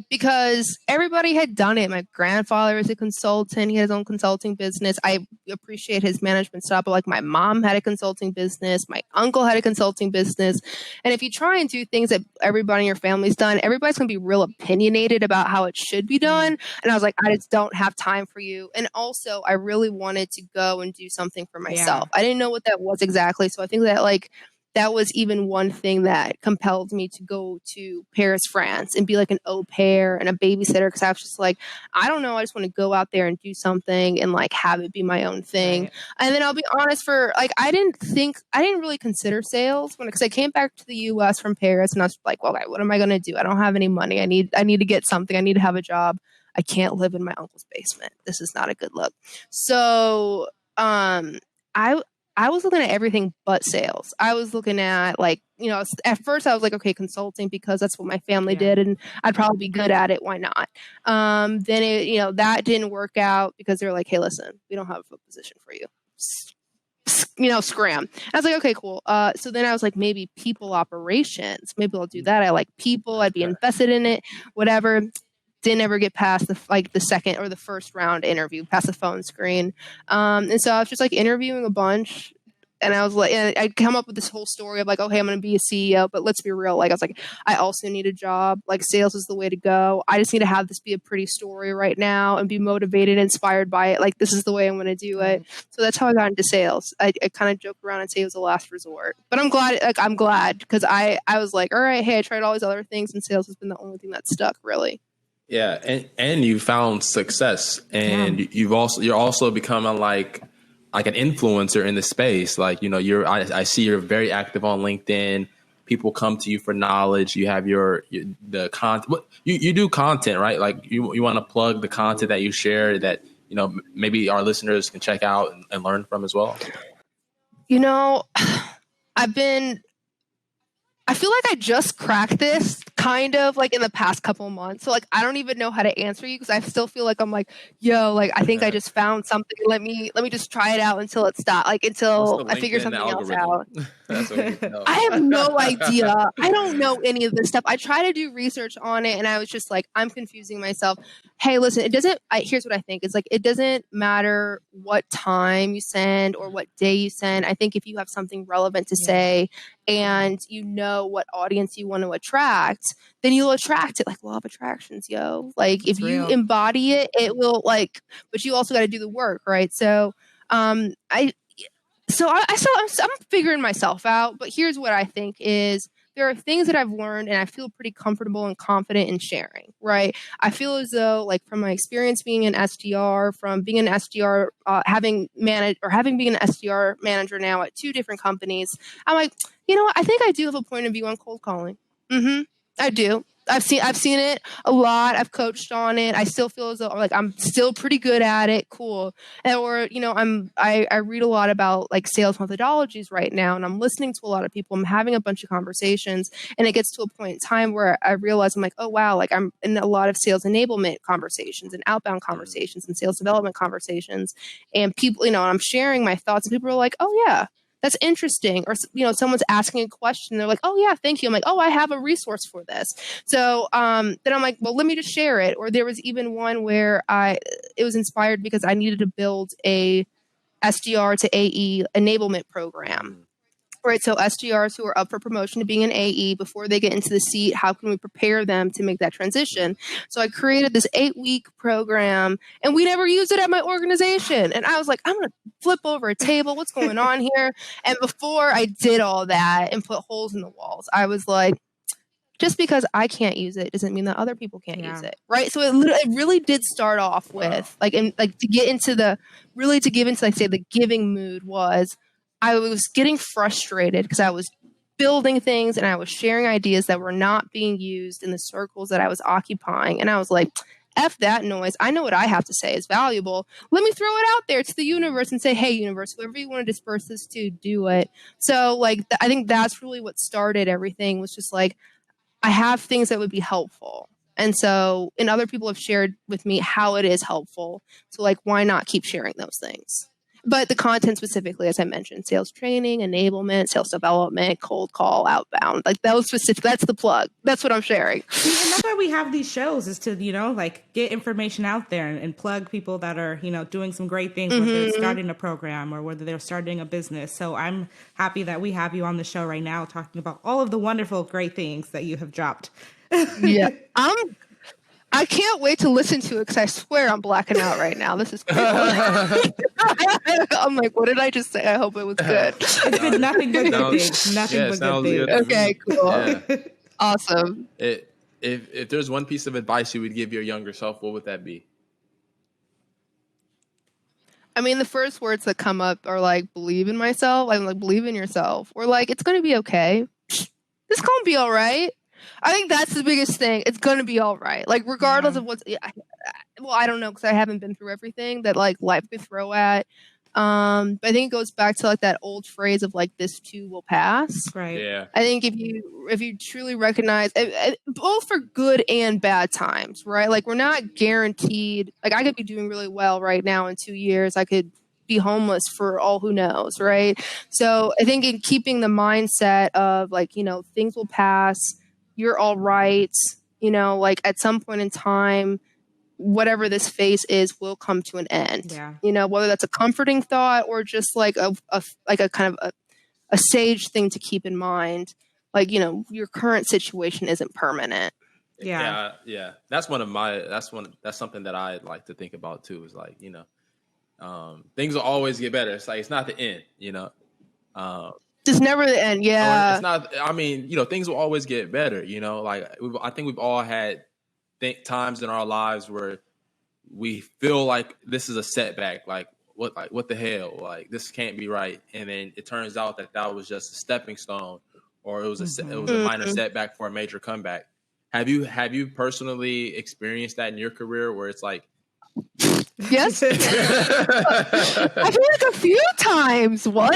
Because everybody had done it. My grandfather was a consultant. He had his own consulting business. I appreciate his management stuff, but like my mom had a consulting business. My uncle had a consulting business. And if you try and do things that everybody in your family's done, everybody's going to be real opinionated about how it should be done. And I was like, I just don't have time for you. And also I really wanted to go and do something for myself. I didn't know what that was exactly. So I think that that was even one thing that compelled me to go to Paris, France, and be like an au pair and a babysitter. Because I was just like, I don't know, I just want to go out there and do something and like have it be my own thing. Right. And then I'll be honest, for like, I didn't really consider sales because I came back to the U.S. from Paris, and I was like, well, okay, what am I going to do? I don't have any money. I need to get something. I need to have a job. I can't live in my uncle's basement. This is not a good look. So, I was looking at everything but sales. I was looking at like, at first I was like, okay, consulting, because that's what my family did and I'd probably be good at it. Why not? Then it, that didn't work out because they were like, hey, listen, we don't have a position for you. Scram. I was like, okay, cool. So then I was like, maybe people operations. Maybe I'll do that. I like people. I'd be invested in it, whatever. Didn't ever get past the second or the first round interview, past the phone screen. And so I was just like interviewing a bunch, and I was like, and I'd come up with this whole story of like, okay, I'm going to be a CEO, but let's be real. Like, I was like, I also need a job. Like, sales is the way to go. I just need to have this be a pretty story right now and be motivated, inspired by it. Like, this is the way I'm going to do it. So that's how I got into sales. I kind of joke around and say it was the last resort, but I'm glad because I was like, all right, hey, I tried all these other things, and sales has been the only thing that stuck, really. Yeah, and you found success, and you're also becoming like an influencer in the space. Like, I see you're very active on LinkedIn. People come to you for knowledge. You have the content. You do content, right? Like you want to plug the content that you share that maybe our listeners can check out and learn from as well. I feel like I just cracked this kind of like in the past couple of months. So like, I don't even know how to answer you because I still feel like I'm like, yo, like, I think I just found something. Let me just try it out until it stops. Like until I figure something else out. That's what we know. I have no idea. I don't know any of this stuff. I try to do research on it, and I was just like, I'm confusing myself. Hey, listen, here's what I think. It's like, it doesn't matter what time you send or what day you send. I think if you have something relevant to say and you know what audience you want to attract, then you'll attract it. Like law of attractions, yo. Like if you embody it, it will but you also got to do the work, right? So, I'm figuring myself out, but here's what I think is there are things that I've learned and I feel pretty comfortable and confident in sharing, right? I feel as though like from my experience being an SDR, from being an SDR, having been an SDR manager now at 2 different companies, I'm like, what? I think I do have a point of view on cold calling. I do. I've seen it a lot. I've coached on it. I still feel as though like I'm still pretty good at it. Cool. I read a lot about like sales methodologies right now, and I'm listening to a lot of people. I'm having a bunch of conversations, and it gets to a point in time where I realize I'm like, oh wow, like I'm in a lot of sales enablement conversations and outbound conversations and sales development conversations, and people, I'm sharing my thoughts, and people are like, oh yeah, that's interesting. Or, someone's asking a question. They're like, oh yeah, thank you. I'm like, oh, I have a resource for this. So then I'm like, well, let me just share it. Or there was even one where it was inspired because I needed to build a SDR to AE enablement program. Right, so SDRs who are up for promotion to being an AE, before they get into the seat, how can we prepare them to make that transition? So I created this 8-week program, and we never used it at my organization. And I was like, I'm going to flip over a table. What's going on here? And before I did all that and put holes in the walls, I was like, just because I can't use it doesn't mean that other people can't Yeah. use it, right? So it really did start off with like, and like to give into like say the giving mood was I was getting frustrated because I was building things and I was sharing ideas that were not being used in the circles that I was occupying, and I was like, F that noise. I know what I have to say is valuable. Let me throw it out there to the universe and say, hey, universe, whoever you want to disperse this to, do it. So like, I think that's really what started everything, was just like, I have things that would be helpful. And so, and other people have shared with me how it is helpful. So like, why not keep sharing those things? But the content specifically, as I mentioned, sales training, enablement, sales development, cold call, outbound, like those specific, that's the plug. That's what I'm sharing. And that's why we have these shows, is to, like get information out there and plug people that are, doing some great things, whether they're starting a program or whether they're starting a business. So I'm happy that we have you on the show right now talking about all of the wonderful, great things that you have dropped. Yeah. I can't wait to listen to it because I swear I'm blacking out right now. This is cool. I'm like, what did I just say? I hope it was good. It's been nothing but good things. Nothing but good things. Okay, cool. Yeah. Awesome. If there's one piece of advice you would give your younger self, what would that be? I mean, the first words that come up are like, believe in myself. I'm like, believe in yourself. Or like, it's going to be okay. It's going to be all right. I think that's the biggest thing. It's going to be all right. Like, regardless of what's, well, I don't know, because I haven't been through everything that like life could throw at. But I think it goes back to like that old phrase of like, this too will pass. Right. Yeah. I think if you truly recognize both for good and bad times, right? Like, we're not guaranteed. Like, I could be doing really well right now in 2 years. I could be homeless for all who knows, right? So I think in keeping the mindset of like, things will pass. You're all right. Like at some point in time, whatever this phase is will come to an end. Yeah. Whether that's a comforting thought or just like a kind of a sage thing to keep in mind. Like, your current situation isn't permanent. Yeah. That's something that I like to think about too, is like, things will always get better. It's like, it's not the end, Just never the end. Yeah. It's not, I mean, things will always get better, like I think we've all had times in our lives where we feel like this is a setback, like what the hell, like this can't be right. And then it turns out that was just a stepping stone, or it was a minor setback for a major comeback. Have you personally experienced that in your career where it's like, yes, I feel like a few times. What?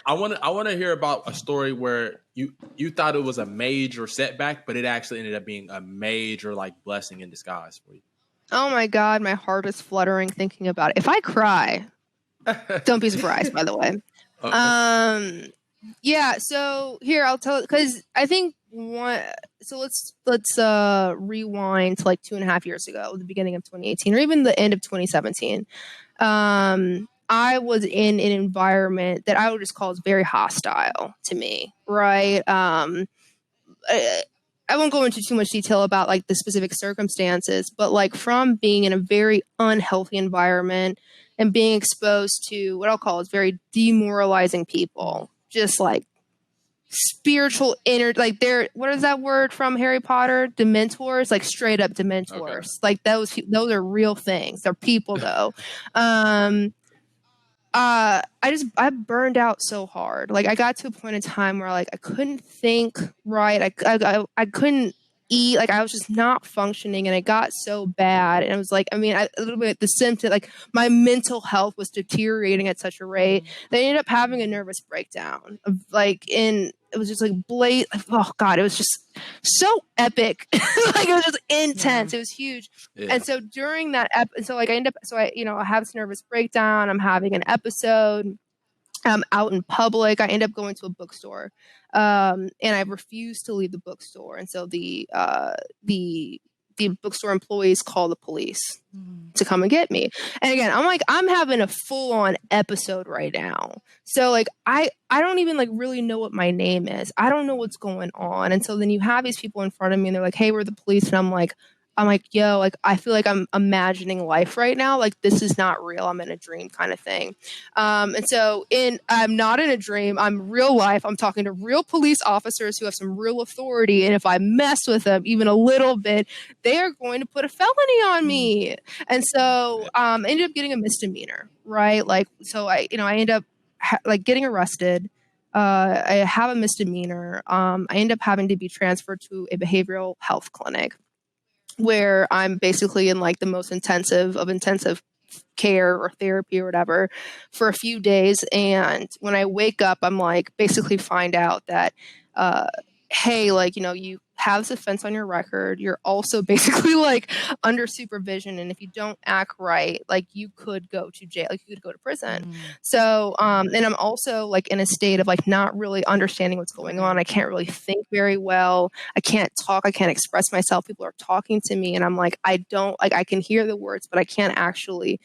I want to hear about a story where you thought it was a major setback, but it actually ended up being a major like blessing in disguise for you. Oh my God, my heart is fluttering thinking about it. If I cry, don't be surprised. By the way, okay. Yeah. So here I'll tell, because I think so let's rewind to like 2.5 years ago, the beginning of 2018, or even the end of 2017. I was in an environment that I would just call is very hostile to me, right? I won't go into too much detail about like the specific circumstances, but like from being in a very unhealthy environment and being exposed to what I'll call is very demoralizing people, just like spiritual like they're, what is that word from Harry Potter? Dementors, like straight up Dementors. Okay. Like those are real things. They're people though. I burned out so hard. Like I got to a point in time where like I couldn't think right. I couldn't eat. Like I was just not functioning, and it got so bad. And it was like, I mean, a little bit the symptom, like my mental health was deteriorating at such a rate that I ended up having a nervous breakdown. It was just like oh God, it was just so epic. Like it was just intense. Yeah. It was huge. Yeah. And so during that, I have this nervous breakdown. I'm having an episode. I'm out in public. I end up going to a bookstore, and I refuse to leave the bookstore. And so the bookstore employees call the police to come and get me. And again, I'm having a full on episode right now. So like, I don't even like really know what my name is. I don't know what's going on. And so then you have these people in front of me and they're like, hey, we're the police. And I'm like, I'm like, yo, like, I feel like I'm imagining life right now. Like, this is not real. I'm in a dream kind of thing. And so I'm not in a dream. I'm real life. I'm talking to real police officers who have some real authority. And if I mess with them even a little bit, they are going to put a felony on me. And so I ended up getting a misdemeanor, right? Like, so I end up like getting arrested. I have a misdemeanor. I end up having to be transferred to a behavioral health clinic, where I'm basically in like the most intensive care or therapy or whatever for a few days. And when I wake up, I'm like, basically find out that, hey, like, you have this offense on your record. You're also basically like under supervision. And if you don't act right, like you could go to jail, like you could go to prison. So, and I'm also like in a state of like not really understanding what's going on. I can't really think very well. I can't talk. I can't express myself. People are talking to me and I'm like, I can hear the words, but I can't actually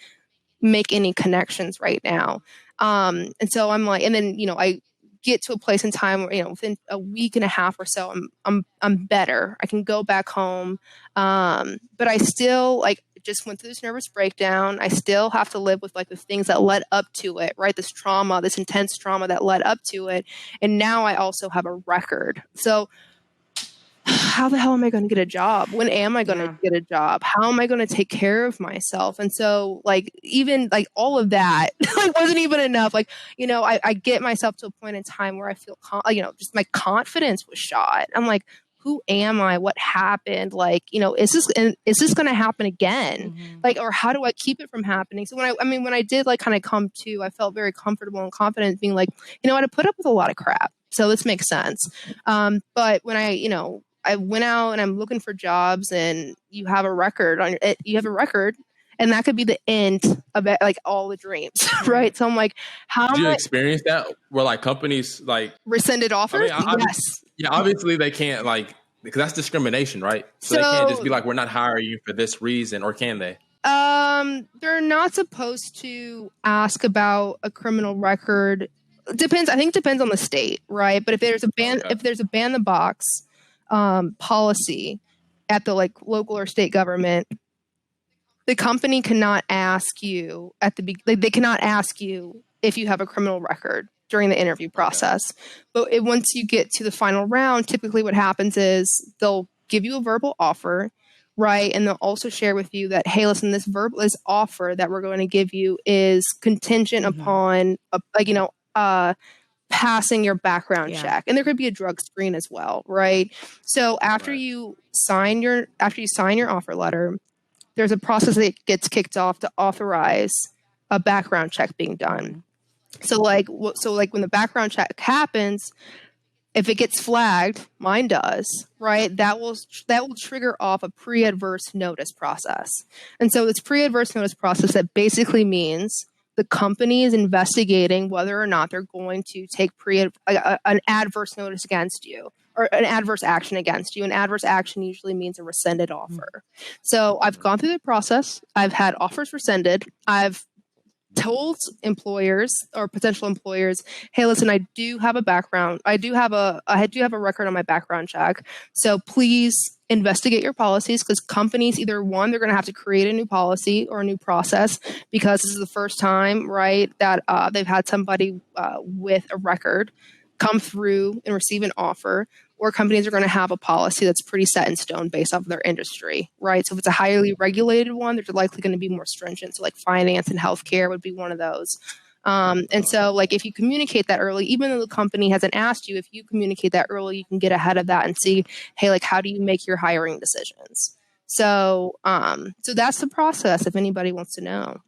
make any connections right now. And so I'm like, and then, I get to a place in time where, within a week and a half or so, I'm better. I can go back home. But I still like just went through this nervous breakdown. I still have to live with like the things that led up to it, right? This trauma, this intense trauma that led up to it. And now I also have a record. So how the hell am I going to get a job? When am I going to get a job? How am I going to take care of myself? And so like, even like all of that like wasn't even enough. Like, I get myself to a point in time where I feel, just my confidence was shot. I'm like, who am I? What happened? Like, is this going to happen again? Like, or how do I keep it from happening? So when I did like kind of come to, I felt very comfortable and confident being like, I put up with a lot of crap. So this makes sense. But when I went out and I'm looking for jobs and you have a record and that could be the end of it, like all the dreams, right? So I'm like, how Did you experience that where like companies like rescinded offers? Yes. Yeah, obviously they can't like, because that's discrimination, right? So they can't just be like, we're not hiring you for this reason, or can they? They're not supposed to ask about a criminal record. Depends. I think it depends on the state, right? But if there's a ban the box policy at the like local or state government, the company cannot ask you they cannot ask you if you have a criminal record during the interview process. But once you get to the final round, typically what happens is they'll give you a verbal offer, right? And they'll also share with you that, hey, listen, this offer that we're going to give you is contingent upon passing your background check. And there could be a drug screen as well, right? So after you sign your offer letter, there's a process that gets kicked off to authorize a background check being done. So like when the background check happens, if it gets flagged, mine does, right? That will trigger off a pre-adverse notice process. And so this pre-adverse notice process, that basically means the company is investigating whether or not they're going to take an adverse notice against you, or an adverse action against you. An adverse action usually means a rescinded offer. So I've gone through the process. I've had offers rescinded. I've told employers or potential employers, hey, listen, I do have a background. I do have a record on my background check. So please investigate your policies, because companies, either one, they're going to have to create a new policy or a new process, because this is the first time, right, that they've had somebody with a record come through and receive an offer, or companies are going to have a policy that's pretty set in stone based off of their industry, right? So if it's a highly regulated one, there's likely going to be more stringent. So like finance and healthcare would be one of those. And so like if you communicate that early, even though the company hasn't asked you, if you communicate that early, you can get ahead of that and see, hey, like how do you make your hiring decisions? So so that's the process if anybody wants to know.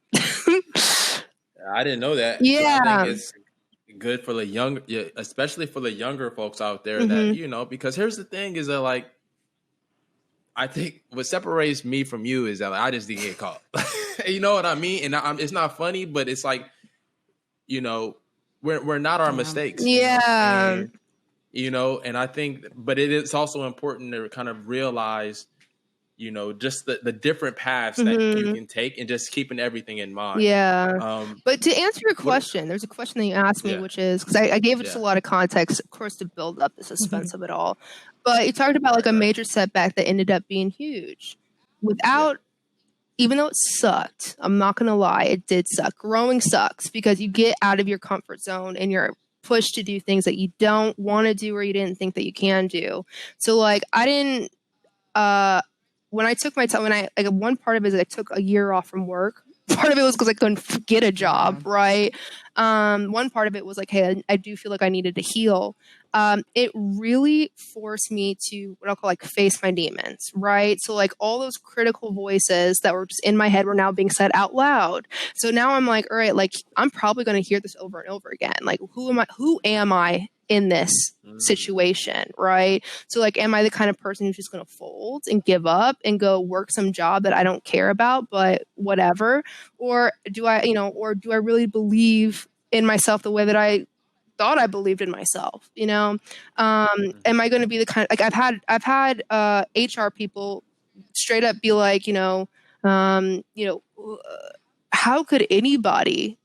I didn't know that. Yeah. So I think it's good for the young, especially for the younger folks out there that, because here's the thing is that like, I think what separates me from you is that like, I just didn't get caught. You know what I mean? And it's not funny, but it's like, we're not our mistakes. Yeah. And I think, but it is also important to kind of realize, just the different paths that you can take, and just keeping everything in mind. Yeah. But to answer your question, there's a question that you asked me, which is, because I gave it just a lot of context, of course, to build up the suspense of it all. But you talked about like a major setback that ended up being huge. without, even though it sucked, I'm not going to lie, it did suck. Growing sucks because you get out of your comfort zone and you're pushed to do things that you don't want to do or you didn't think that you can do. So like I didn't, when I took my time, one part of it is I took a year off from work. Part of it was because I couldn't get a job, right? One part of it was like, hey, I do feel like I needed to heal. It really forced me to what I'll call like face my demons, right? So like all those critical voices that were just in my head were now being said out loud. So now I'm like, all right, like I'm probably going to hear this over and over again. Like who am I in this situation, right? So like, am I the kind of person who's just going to fold and give up and go work some job that I don't care about, but whatever? Or do I really believe in myself the way that I thought I believed in myself? Am I going to be the kind of, like I've had HR people straight up be like, how could anybody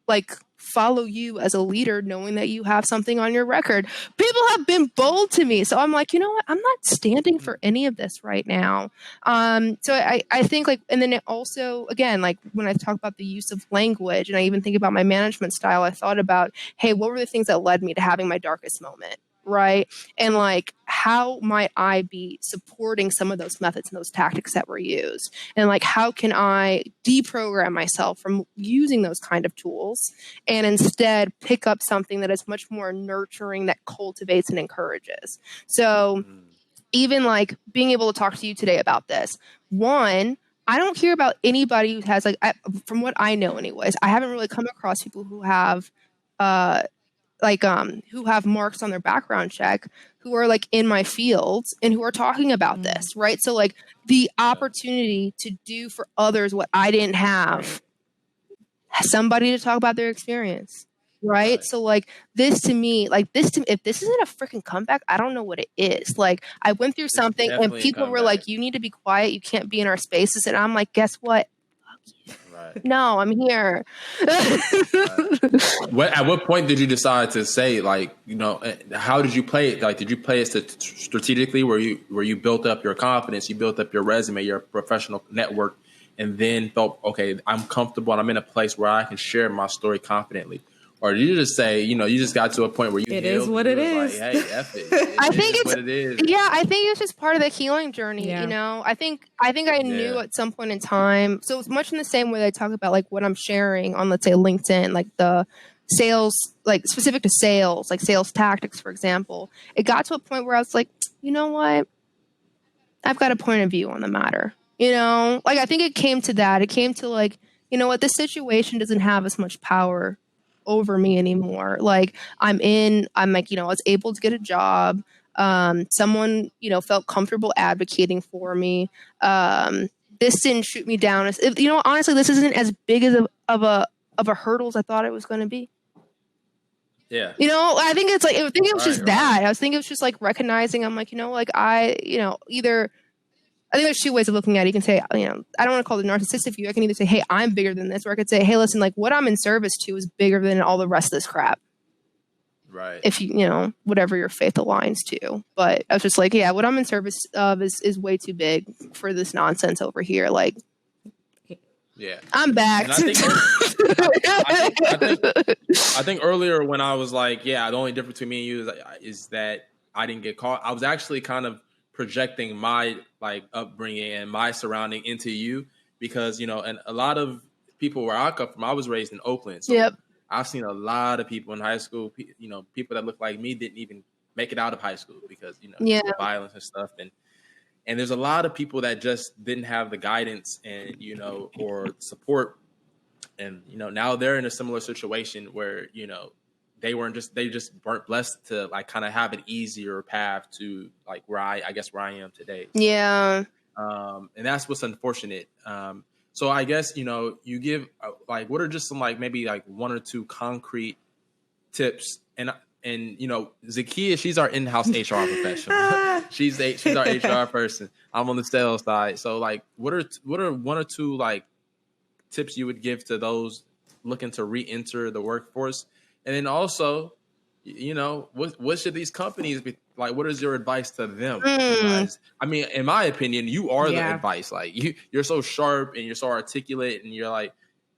like follow you as a leader knowing that you have something on your record? People have been bold to me. So I'm like, you know what? I'm not standing for any of this right now. So I think like, and then it also, again, like when I talk about the use of language and I even think about my management style, I thought about, hey, what were the things that led me to having my darkest moment? Right. And like, how might I be supporting some of those methods and those tactics that were used? And like, how can I deprogram myself from using those kind of tools and instead pick up something that is much more nurturing, that cultivates and encourages? So even like being able to talk to you today about this, one, I don't hear about anybody who has like, from what I know anyways, I haven't really come across people who have, who have marks on their background check, who are like in my fields and who are talking about this, right? So like the opportunity to do for others what I didn't have, somebody to talk about their experience, right? So like if this isn't a freaking comeback, I don't know what it is. Like I went through something and people were like, you need to be quiet, you can't be in our spaces. And I'm like, guess what? No, I'm here. At what point did you decide to say, like, how did you play it? Like, did you play it strategically where you built up your confidence, you built up your resume, your professional network, and then felt, okay, I'm comfortable and I'm in a place where I can share my story confidently? Or did you just say, you just got to a point where it is what it is. Like, hey, F it. I think it's what it is. Yeah, I think it's just part of the healing journey. Yeah. I think I knew at some point in time. So it's much in the same way that I talk about like what I'm sharing on, let's say, LinkedIn, like the sales, like specific to sales, like sales tactics, for example. It got to a point where I was like, you know what? I've got a point of view on the matter. Like I think it came to that. It came to like, you know what? This situation doesn't have as much power over me anymore. Like I was able to get a job. Someone, felt comfortable advocating for me. This didn't shoot me down. Honestly, this isn't as big of a hurdle as I thought it was going to be. Yeah. I think it's like, I think it was just that. I was thinking it was just like recognizing, I'm like, either, I think there's two ways of looking at it. You can say, I don't want to call it narcissistic view. I can either say, hey, I'm bigger than this, or I could say, hey, listen, like what I'm in service to is bigger than all the rest of this crap. Right. If whatever your faith aligns to. But I was just like, yeah, what I'm in service of is way too big for this nonsense over here. Like, yeah, I'm back. And I think earlier when I was like, yeah, the only difference between me and you is that I didn't get caught. I was actually kind of projecting my like upbringing and my surrounding into you because, and a lot of people where I come from, I was raised in Oakland. So yep. I've seen a lot of people in high school, people that look like me didn't even make it out of high school because, the violence and stuff. And there's a lot of people that just didn't have the guidance and, or support. And, now they're in a similar situation where, they just weren't blessed to like kind of have an easier path to like where I am today. Yeah. And that's what's unfortunate. So I guess, you give like, what are just some like maybe like one or two concrete tips and Zakia, she's our in-house HR professional. she's our HR person. I'm on the sales side. So like, what are one or two like tips you would give to those looking to re-enter the workforce? And then also, what should these companies be like? What is your advice to them? Mm. I mean, in my opinion, you are the Yeah. advice. Like you're so sharp and you're so articulate, and you're like,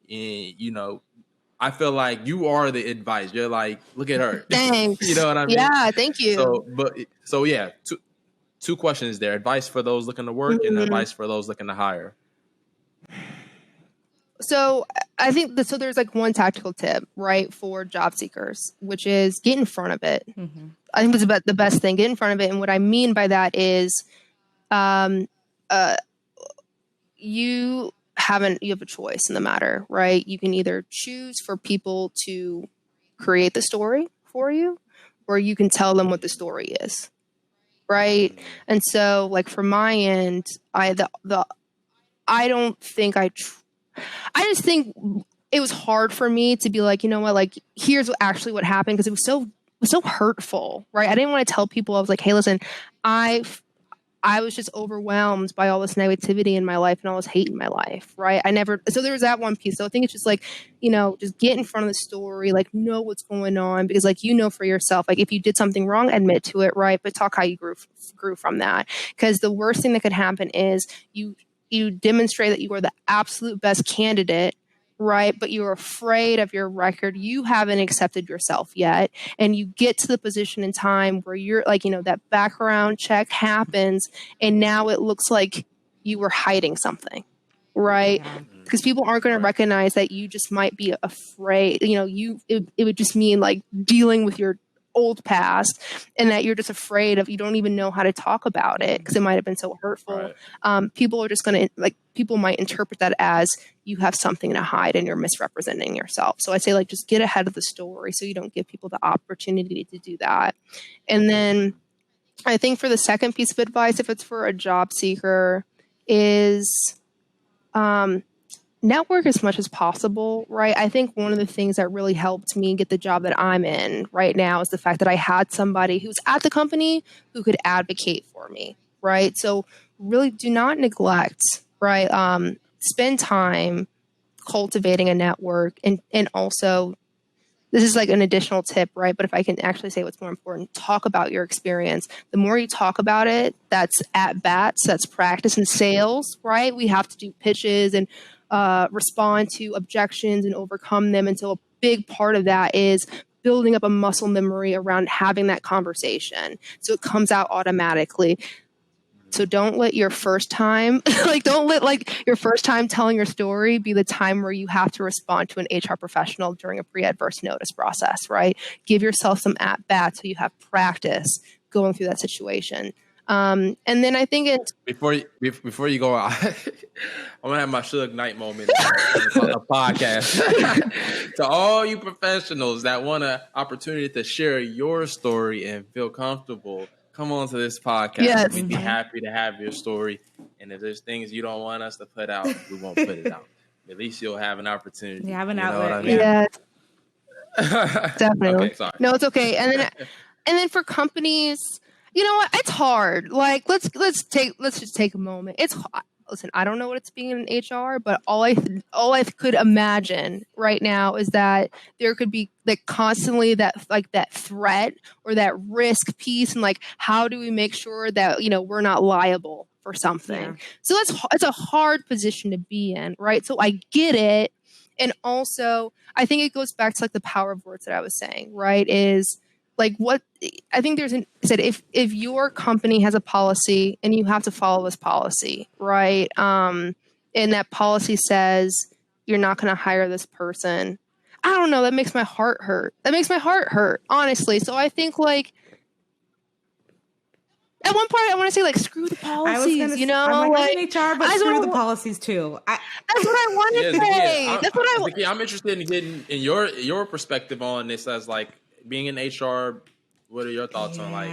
I feel like you are the advice. You're like, look at her. Thanks. You know what I mean? Yeah, thank you. So yeah, two questions there: advice for those looking to work, and advice for those looking to hire. So I think so there's like one tactical tip, right, for job seekers, which is get in front of it. I think that's about the best thing. Get in front of it. And what I mean by that is you have a choice in the matter, right? You can either choose for people to create the story for you, or you can tell them what the story is, right? And so, like, from my end, I don't think I just think it was hard for me to be like, you know what, like, here's actually what happened, because it was so hurtful, right? I didn't want to tell people. I was like, hey, listen, I was just overwhelmed by all this negativity in my life and all this hate in my life, right? So there was that one piece. So I think it's just like, just get in front of the story, like, know what's going on, because, like, for yourself, like, if you did something wrong, admit to it, right? But talk how you grew from that. Because the worst thing that could happen is you demonstrate that you are the absolute best candidate, right? But you're afraid of your record. You haven't accepted yourself yet. And you get to the position in time where you're like, that background check happens. And now it looks like you were hiding something, right? Because people aren't going to recognize that you just might be afraid. It would just mean like dealing with your old past, and that you're just afraid of, you don't even know how to talk about it because it might have been so hurtful. Right. People are just going to, people might interpret that as you have something to hide and you're misrepresenting yourself. So I say, like, just get ahead of the story so you don't give people the opportunity to do that. And then I think for the second piece of advice, if it's for a job seeker, is network as much as possible, right? I think one of the things that really helped me get the job that I'm in right now is the fact that I had somebody who's at the company who could advocate for me, right? So really do not neglect, right? Spend time cultivating a network, and also, this is like an additional tip, right? But if I can actually say what's more important, talk about your experience. The more you talk about it, that's at bats, that's practice in sales, right? We have to do pitches and respond to objections and overcome them. And so a big part of that is building up a muscle memory around having that conversation, so it comes out automatically. So don't let your first time, your first time telling your story be the time where you have to respond to an HR professional during a pre-adverse notice process, right? Give yourself some at-bats so you have practice going through that situation. And then I think before you go out, I'm gonna have my Suge Knight moment on a podcast. To all you professionals that want an opportunity to share your story and feel comfortable, come on to this podcast. Yes. We'd be happy to have your story. And if there's things you don't want us to put out, we won't put it out. At least you'll have an opportunity. You have an outlet. Know what I mean? Yeah, definitely. Okay, sorry. No, it's okay. And then for companies, you know what? It's hard. Like, let's just take a moment. Listen, I don't know what it's being in HR, but all I could imagine right now is that there could be like constantly that threat or that risk piece, and like, how do we make sure that we're not liable for something? Yeah. So it's a hard position to be in, right? So I get it, and also I think it goes back to like the power of words that I was saying, right? Is like, what I think if your company has a policy and you have to follow this policy, right? And that policy says you're not going to hire this person. I don't know. That makes my heart hurt. Honestly. So I think, like, at one part I want to say, like, screw the policies, I'm in HR, but screw the policies too. That's what I want to say. That's what I'm interested in getting in your perspective on this as, like, being in HR. What are your thoughts on, like,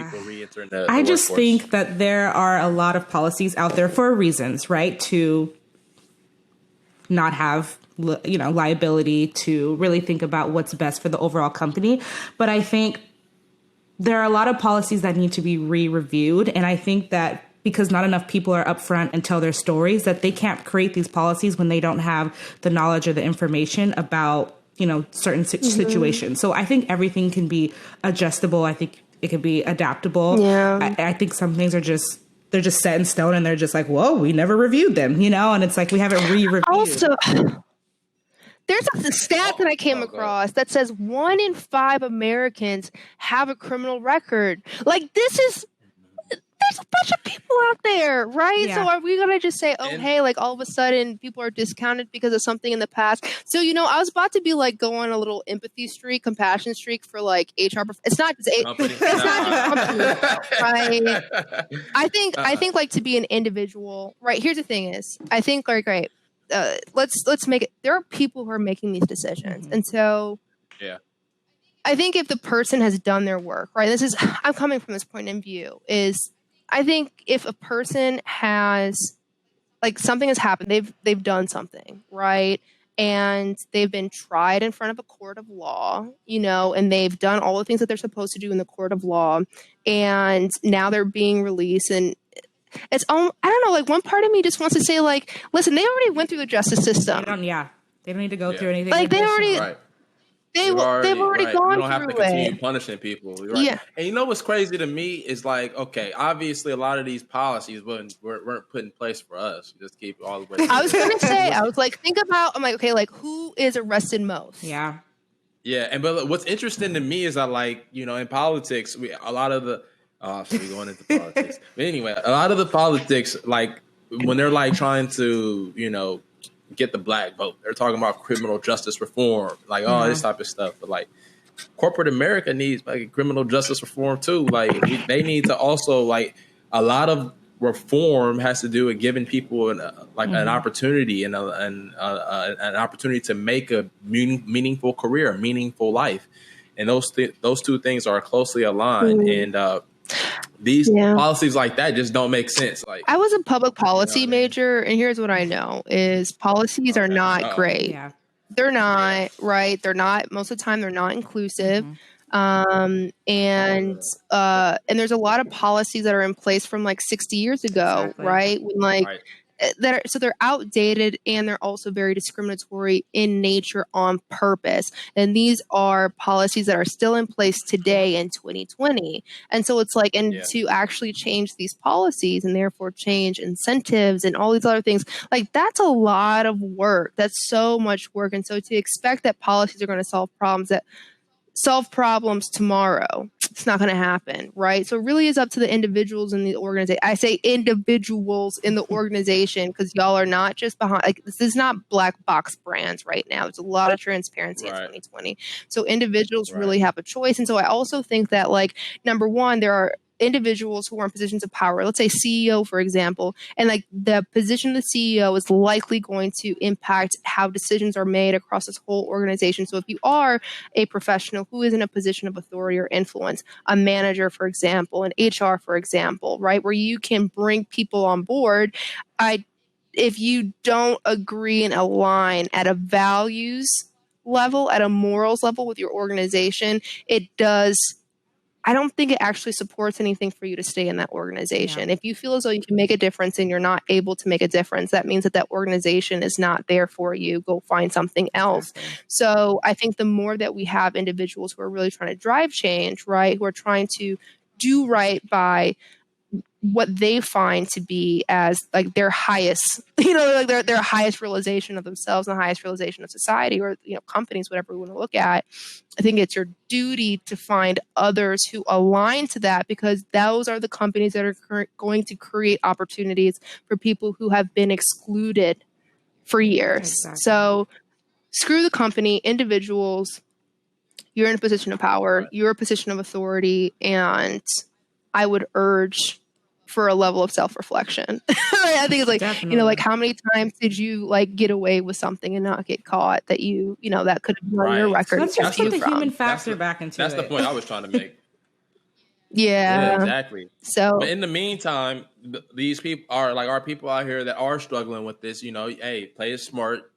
people re-entering the I just workforce? think that there are a lot of policies out there for reasons, right? To not have, liability, to really think about what's best for the overall company. But I think there are a lot of policies that need to be re-reviewed. And I think that because not enough people are upfront and tell their stories, that they can't create these policies when they don't have the knowledge or the information about certain situations. So I think everything can be adjustable. I think it can be adaptable. Yeah. I think some things they're just set in stone, and they're just like, whoa, we never reviewed them, and it's like we haven't re-reviewed. Also, there's a stat that I came across that says 1 in 5 Americans have a criminal record. Like, there's a bunch of people out there, right? Yeah. So are we going to just say, oh, hey, like all of a sudden people are discounted because of something in the past? So, I was about to be like, go on a little empathy streak, compassion streak for like HR. It's not just company, right? I think like to be an individual, right? Here's the thing is, I think like, right, let's make it, there are people who are making these decisions. And so I think if the person has done their work, right, I'm coming from this point of view, is I think if a person has, like, something has happened, they've done something, right, and they've been tried in front of a court of law, and they've done all the things that they're supposed to do in the court of law, and now they're being released, and it's I don't know, like, one part of me just wants to say, like, listen, they already went through the justice system. They don't need to go through anything. Like, they already... Right. They've already gone through it. You don't have to continue punishing people. Right? Yeah. And what's crazy to me is like, okay, obviously a lot of these policies weren't put in place for us. Just keep all the way. I was going to say, I'm like, okay, like who is arrested most? Yeah. Yeah. But what's interesting to me is that, like, in politics, a lot of the, so we're going into politics. But anyway, a lot of the politics, like when they're like trying to, get the black vote, they're talking about criminal justice reform, like this type of stuff. But like corporate America needs like criminal justice reform too. Like they need to also, like, a lot of reform has to do with giving people an opportunity and an opportunity to make a meaningful career, a meaningful life, and those two things are closely aligned. And these policies like that just don't make sense. Like, I was a public policy major, and here's what I know is policies are not great. Yeah. They're not, right? They're not, most of the time, they're not inclusive. And there's a lot of policies that are in place from like 60 years ago, right? When so they're outdated, and they're also very discriminatory in nature on purpose. And these are policies that are still in place today in 2020. And so it's like, to actually change these policies and therefore change incentives and all these other things, like that's a lot of work. That's so much work. And so to expect that policies are going to solve problems tomorrow, it's not going to happen, right? So it really is up to the individuals in the organization. I say individuals in the organization because y'all are not just behind, like, this is not black box brands right now. There's a lot of transparency in 2020. So individuals really have a choice. And so I also think that, like, number one, there are individuals who are in positions of power, let's say CEO, for example, and like the position of the CEO is likely going to impact how decisions are made across this whole organization. So if you are a professional who is in a position of authority or influence, a manager, for example, an HR, for example, right, where you can bring people on board, if you don't agree and align at a values level, at a morals level with your organization, I don't think it actually supports anything for you to stay in that organization. If you feel as though you can make a difference and you're not able to make a difference, that means that organization is not there for you. Go find something else. So I think the more that we have individuals who are really trying to drive change, right, who are trying to do right by what they find to be as like their highest, like their highest realization of themselves and the highest realization of society, or companies, whatever we want to look at. I think it's your duty to find others who align to that, because those are the companies that are going to create opportunities for people who have been excluded for years. Exactly. So screw the company, individuals. You're in a position of power. You're a position of authority, and I would urge for a level of self-reflection. I think it's like, Definitely. Like how many times did you like get away with something and not get caught that that could have been on your record? Let's just put the human factor back into it. That's the point I was trying to make. Yeah, exactly. So, but in the meantime, these people are people out here that are struggling with this. Hey, play it smart.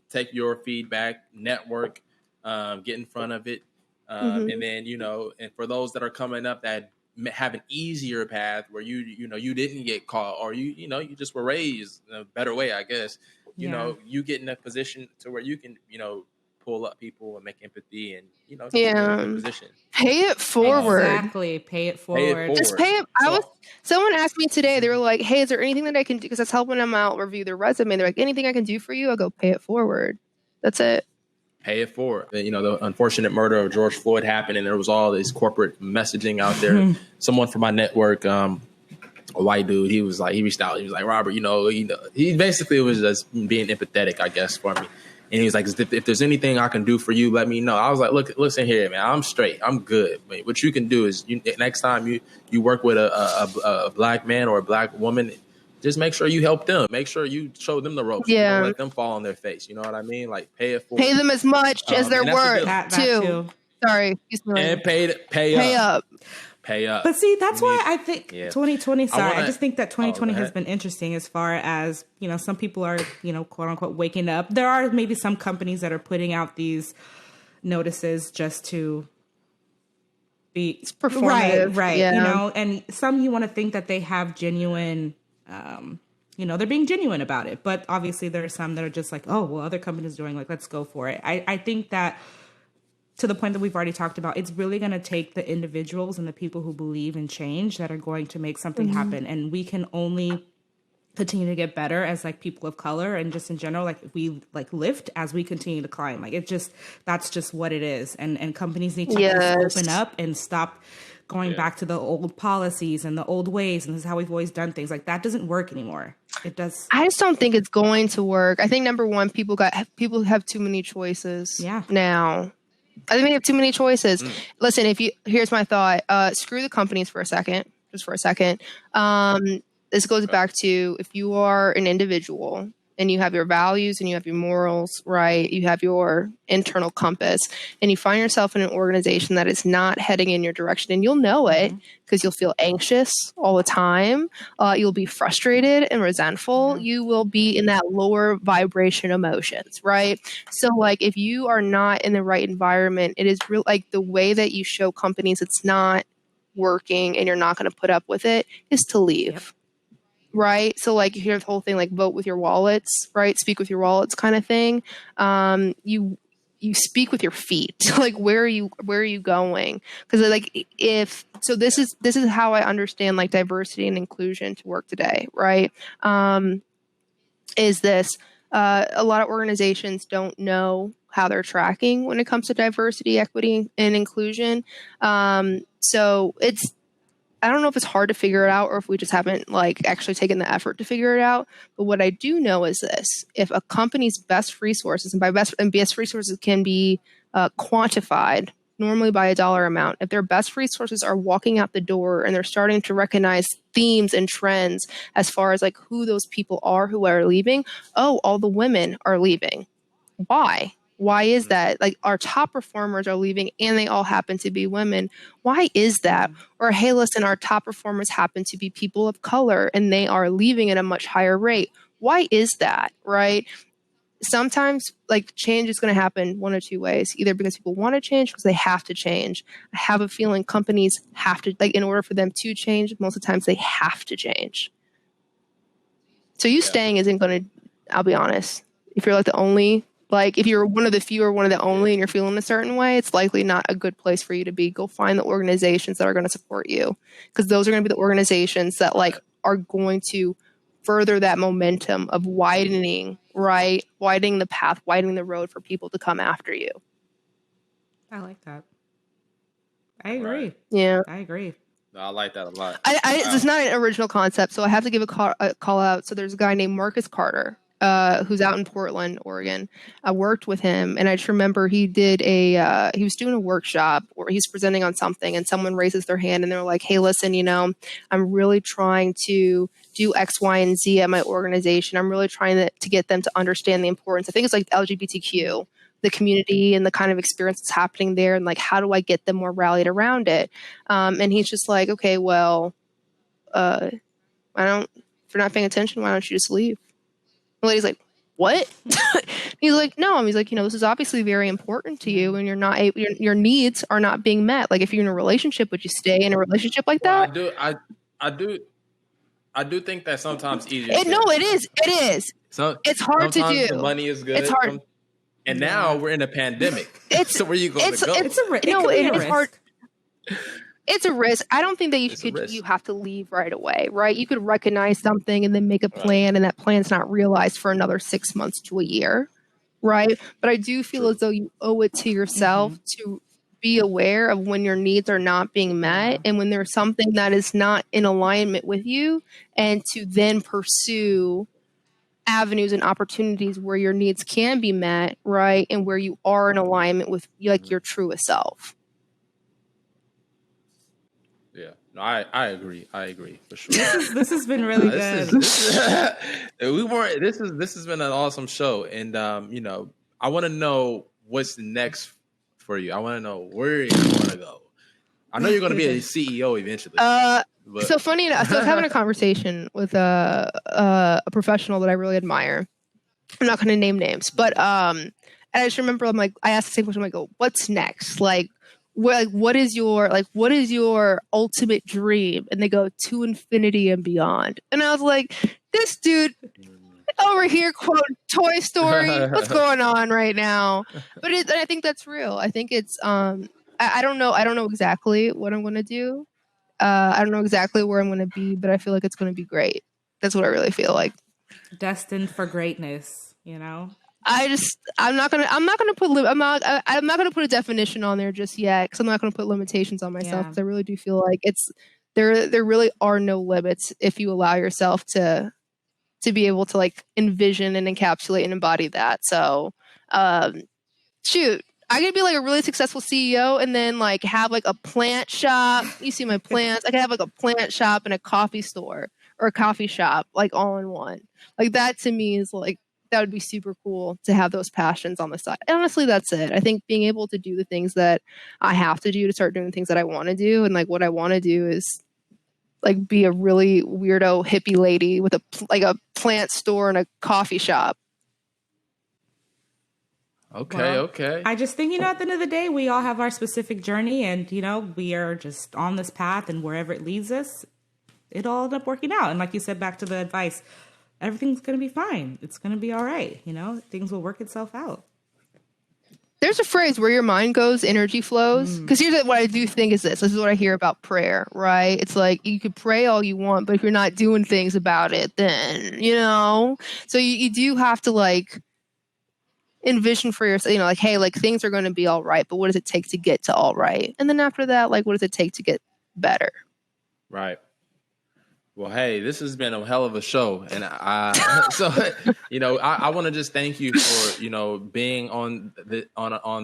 Take your feedback, network, get in front of it, and then and for those that are coming up that have an easier path where you didn't get caught, or you just were raised in a better way, I guess. You get in a position to where you can pull up people and make empathy and, to put them in a Yeah. good position. Pay it forward. Exactly. Pay it forward. Just pay it. Someone asked me today, they were like, hey, is there anything that I can do? Because I was helping them out review their resume. They're like, anything I can do for you? I go, pay it forward. That's it. Pay it forward. The unfortunate murder of George Floyd happened, and there was all this corporate messaging out there. Someone from my network, a white dude, he reached out. He was like, Robert, he basically was just being empathetic, I guess, for me. And he was like, if there's anything I can do for you, let me know. I was like, look, listen here, man, I'm straight. I'm good. But what you can do is next time you work with a black man or a black woman, just make sure you help them. Make sure you show them the ropes. Yeah. Don't let them fall on their face. You know what I mean? Like, pay it forward. Pay them as much as they're worth, too. Sorry. And pay up. Pay up. But see, that's why I think 2020, I just think that 2020 has been interesting as far as, some people are, quote unquote, waking up. There are maybe some companies that are putting out these notices just to be it's performative. Right. Yeah. And some you want to think that they have genuine, they're being genuine about it. But obviously there are some that are just like, oh, well, other companies doing, like, let's go for it. I think that, to the point that we've already talked about, it's really going to take the individuals and the people who believe in change that are going to make something happen. And we can only continue to get better as, like, people of color and just in general, like, we, like, lift as we continue to climb. Like, that's just what it is. And companies need to just open up and stop going back to the old policies and the old ways. And this is how we've always done things. Like, that doesn't work anymore. It does. I just don't think it's going to work. I think, number one, people have too many choices now. I think we have too many choices. Listen, here's my thought. Screw the companies for a second, just for a second. This goes back to, if you are an individual and you have your values and you have your morals, right? You have your internal compass, and you find yourself in an organization that is not heading in your direction, and you'll know it because you'll feel anxious all the time. You'll be frustrated and resentful. You will be in that lower vibration emotions, right? So, like, if you are not in the right environment, it is real, like, the way that you show companies it's not working and you're not going to put up with it is to leave. Right. So, like, you hear the whole thing, like, vote with your wallets, right? Speak with your wallets kind of thing. You speak with your feet. Like, where are you going? Because, like, this is how I understand, like, diversity and inclusion to work today. Right. Is this a lot of organizations don't know how they're tracking when it comes to diversity, equity, and inclusion. So I don't know if it's hard to figure it out or if we just haven't, like, actually taken the effort to figure it out. But what I do know is this: if a company's best resources, and by best resources can be quantified normally by a dollar amount, if their best resources are walking out the door and they're starting to recognize themes and trends as far as, like, who those people are who are leaving, all the women are leaving. Why? Why is that? Like, our top performers are leaving and they all happen to be women. Why is that? Or, hey, listen, our top performers happen to be people of color and they are leaving at a much higher rate. Why is that? Right? Sometimes, like, change is going to happen one of two ways, either because people want to change, because they have to change. I have a feeling companies have to, like, in order for them to change, most of the times they have to change. So you staying isn't going to, I'll be honest, if you're, like, the only, like, if you're one of the few or one of the only and you're feeling a certain way, it's likely not a good place for you to be. Go find the organizations that are going to support you, because those are going to be the organizations that, like, are going to further that momentum of widening, right? Widening the path, widening the road for people to come after you. I like that. I agree. Right. Yeah. I agree. No, I like that a lot. It's not an original concept, so I have to give a call out. So there's a guy named Marcus Carter, who's out in Portland, Oregon. I worked with him, and I just remember he was doing a workshop where he's presenting on something, and someone raises their hand and they're like, hey, listen, I'm really trying to do X, Y, and Z at my organization. I'm really trying to get them to understand the importance. I think it's like LGBTQ, the community and the kind of experience that's happening there, and, like, how do I get them more rallied around it? And he's just like, okay, well, if you're not paying attention, why don't you just leave? The lady's like, what? He's like, no. He's like, this is obviously very important to you, and you're not your needs are not being met. Like, if you're in a relationship, would you stay in a relationship like that? I do think that sometimes easier. It is. So it's hard to do. The money is good. It's hard. And now we're in a pandemic. So where you going to go? It's a risk. It's hard. It's a risk. I don't think that you have to leave right away, right? You could recognize something and then make a plan, and that plan's not realized for another 6 months to a year, right? But I do feel as though you owe it to yourself to be aware of when your needs are not being met and when there's something that is not in alignment with you, and to then pursue avenues and opportunities where your needs can be met, right? And where you are in alignment with like your truest self. Yeah, no, I agree. I agree for sure. This has been really good. This has been an awesome show, and you know, I want to know what's next for you. I want to know where you want to go. I know you're going to be a CEO eventually. So funny enough, so I was having a conversation with a professional that I really admire. I'm not going to name names, but and I just remember I asked the same question. I go, "What's next? What is your ultimate dream?" And they go, "To infinity and beyond." And I was like, "This dude over here quote Toy Story. What's going on right now?" But I think that's real. I think it's I don't know exactly what I'm going to do. I don't know exactly where I'm going to be, but I feel like it's going to be great. That's what I really feel like. Destined for greatness, you know? I'm not gonna put a definition on there just yet, because I'm not gonna put limitations on myself, because I really do feel like there really are no limits if you allow yourself to be able to like envision and encapsulate and embody that. So shoot, I could be like a really successful CEO and then like have like a plant shop. You see my plants. I could have like a plant shop and a coffee store or a coffee shop, like all in one. Like that to me is like, that would be super cool to have those passions on the side. And honestly, that's it. I think being able to do the things that I have to do to start doing the things that I want to do. And like what I want to do is like be a really weirdo hippie lady with a plant store and a coffee shop. Okay. I just think, at the end of the day, we all have our specific journey, and, we are just on this path, and wherever it leads us, it'll all end up working out. And like you said, back to the advice, everything's going to be fine. It's going to be all right. Things will work itself out. There's a phrase, where your mind goes, energy flows. Because here's what I do think is this is what I hear about prayer, right? It's like you could pray all you want, but if you're not doing things about it, then, so you do have to like envision for yourself, like, hey, like things are going to be all right, but what does it take to get to all right? And then after that, like, what does it take to get better? Right. Well, hey, this has been a hell of a show, and I want to just thank you for being on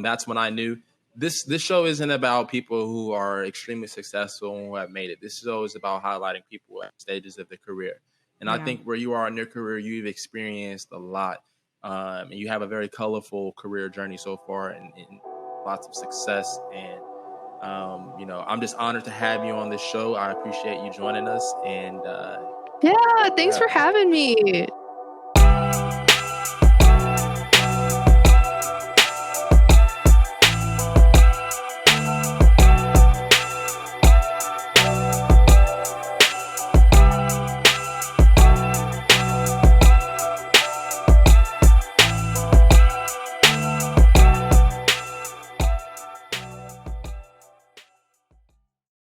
That's When I Knew. This show isn't about people who are extremely successful and who have made it. This show is about highlighting people at stages of their career, and I think where you are in your career, you've experienced a lot, and you have a very colorful career journey so far, and lots of success. And I'm just honored to have you on this show. I appreciate you joining us. And thanks for having me.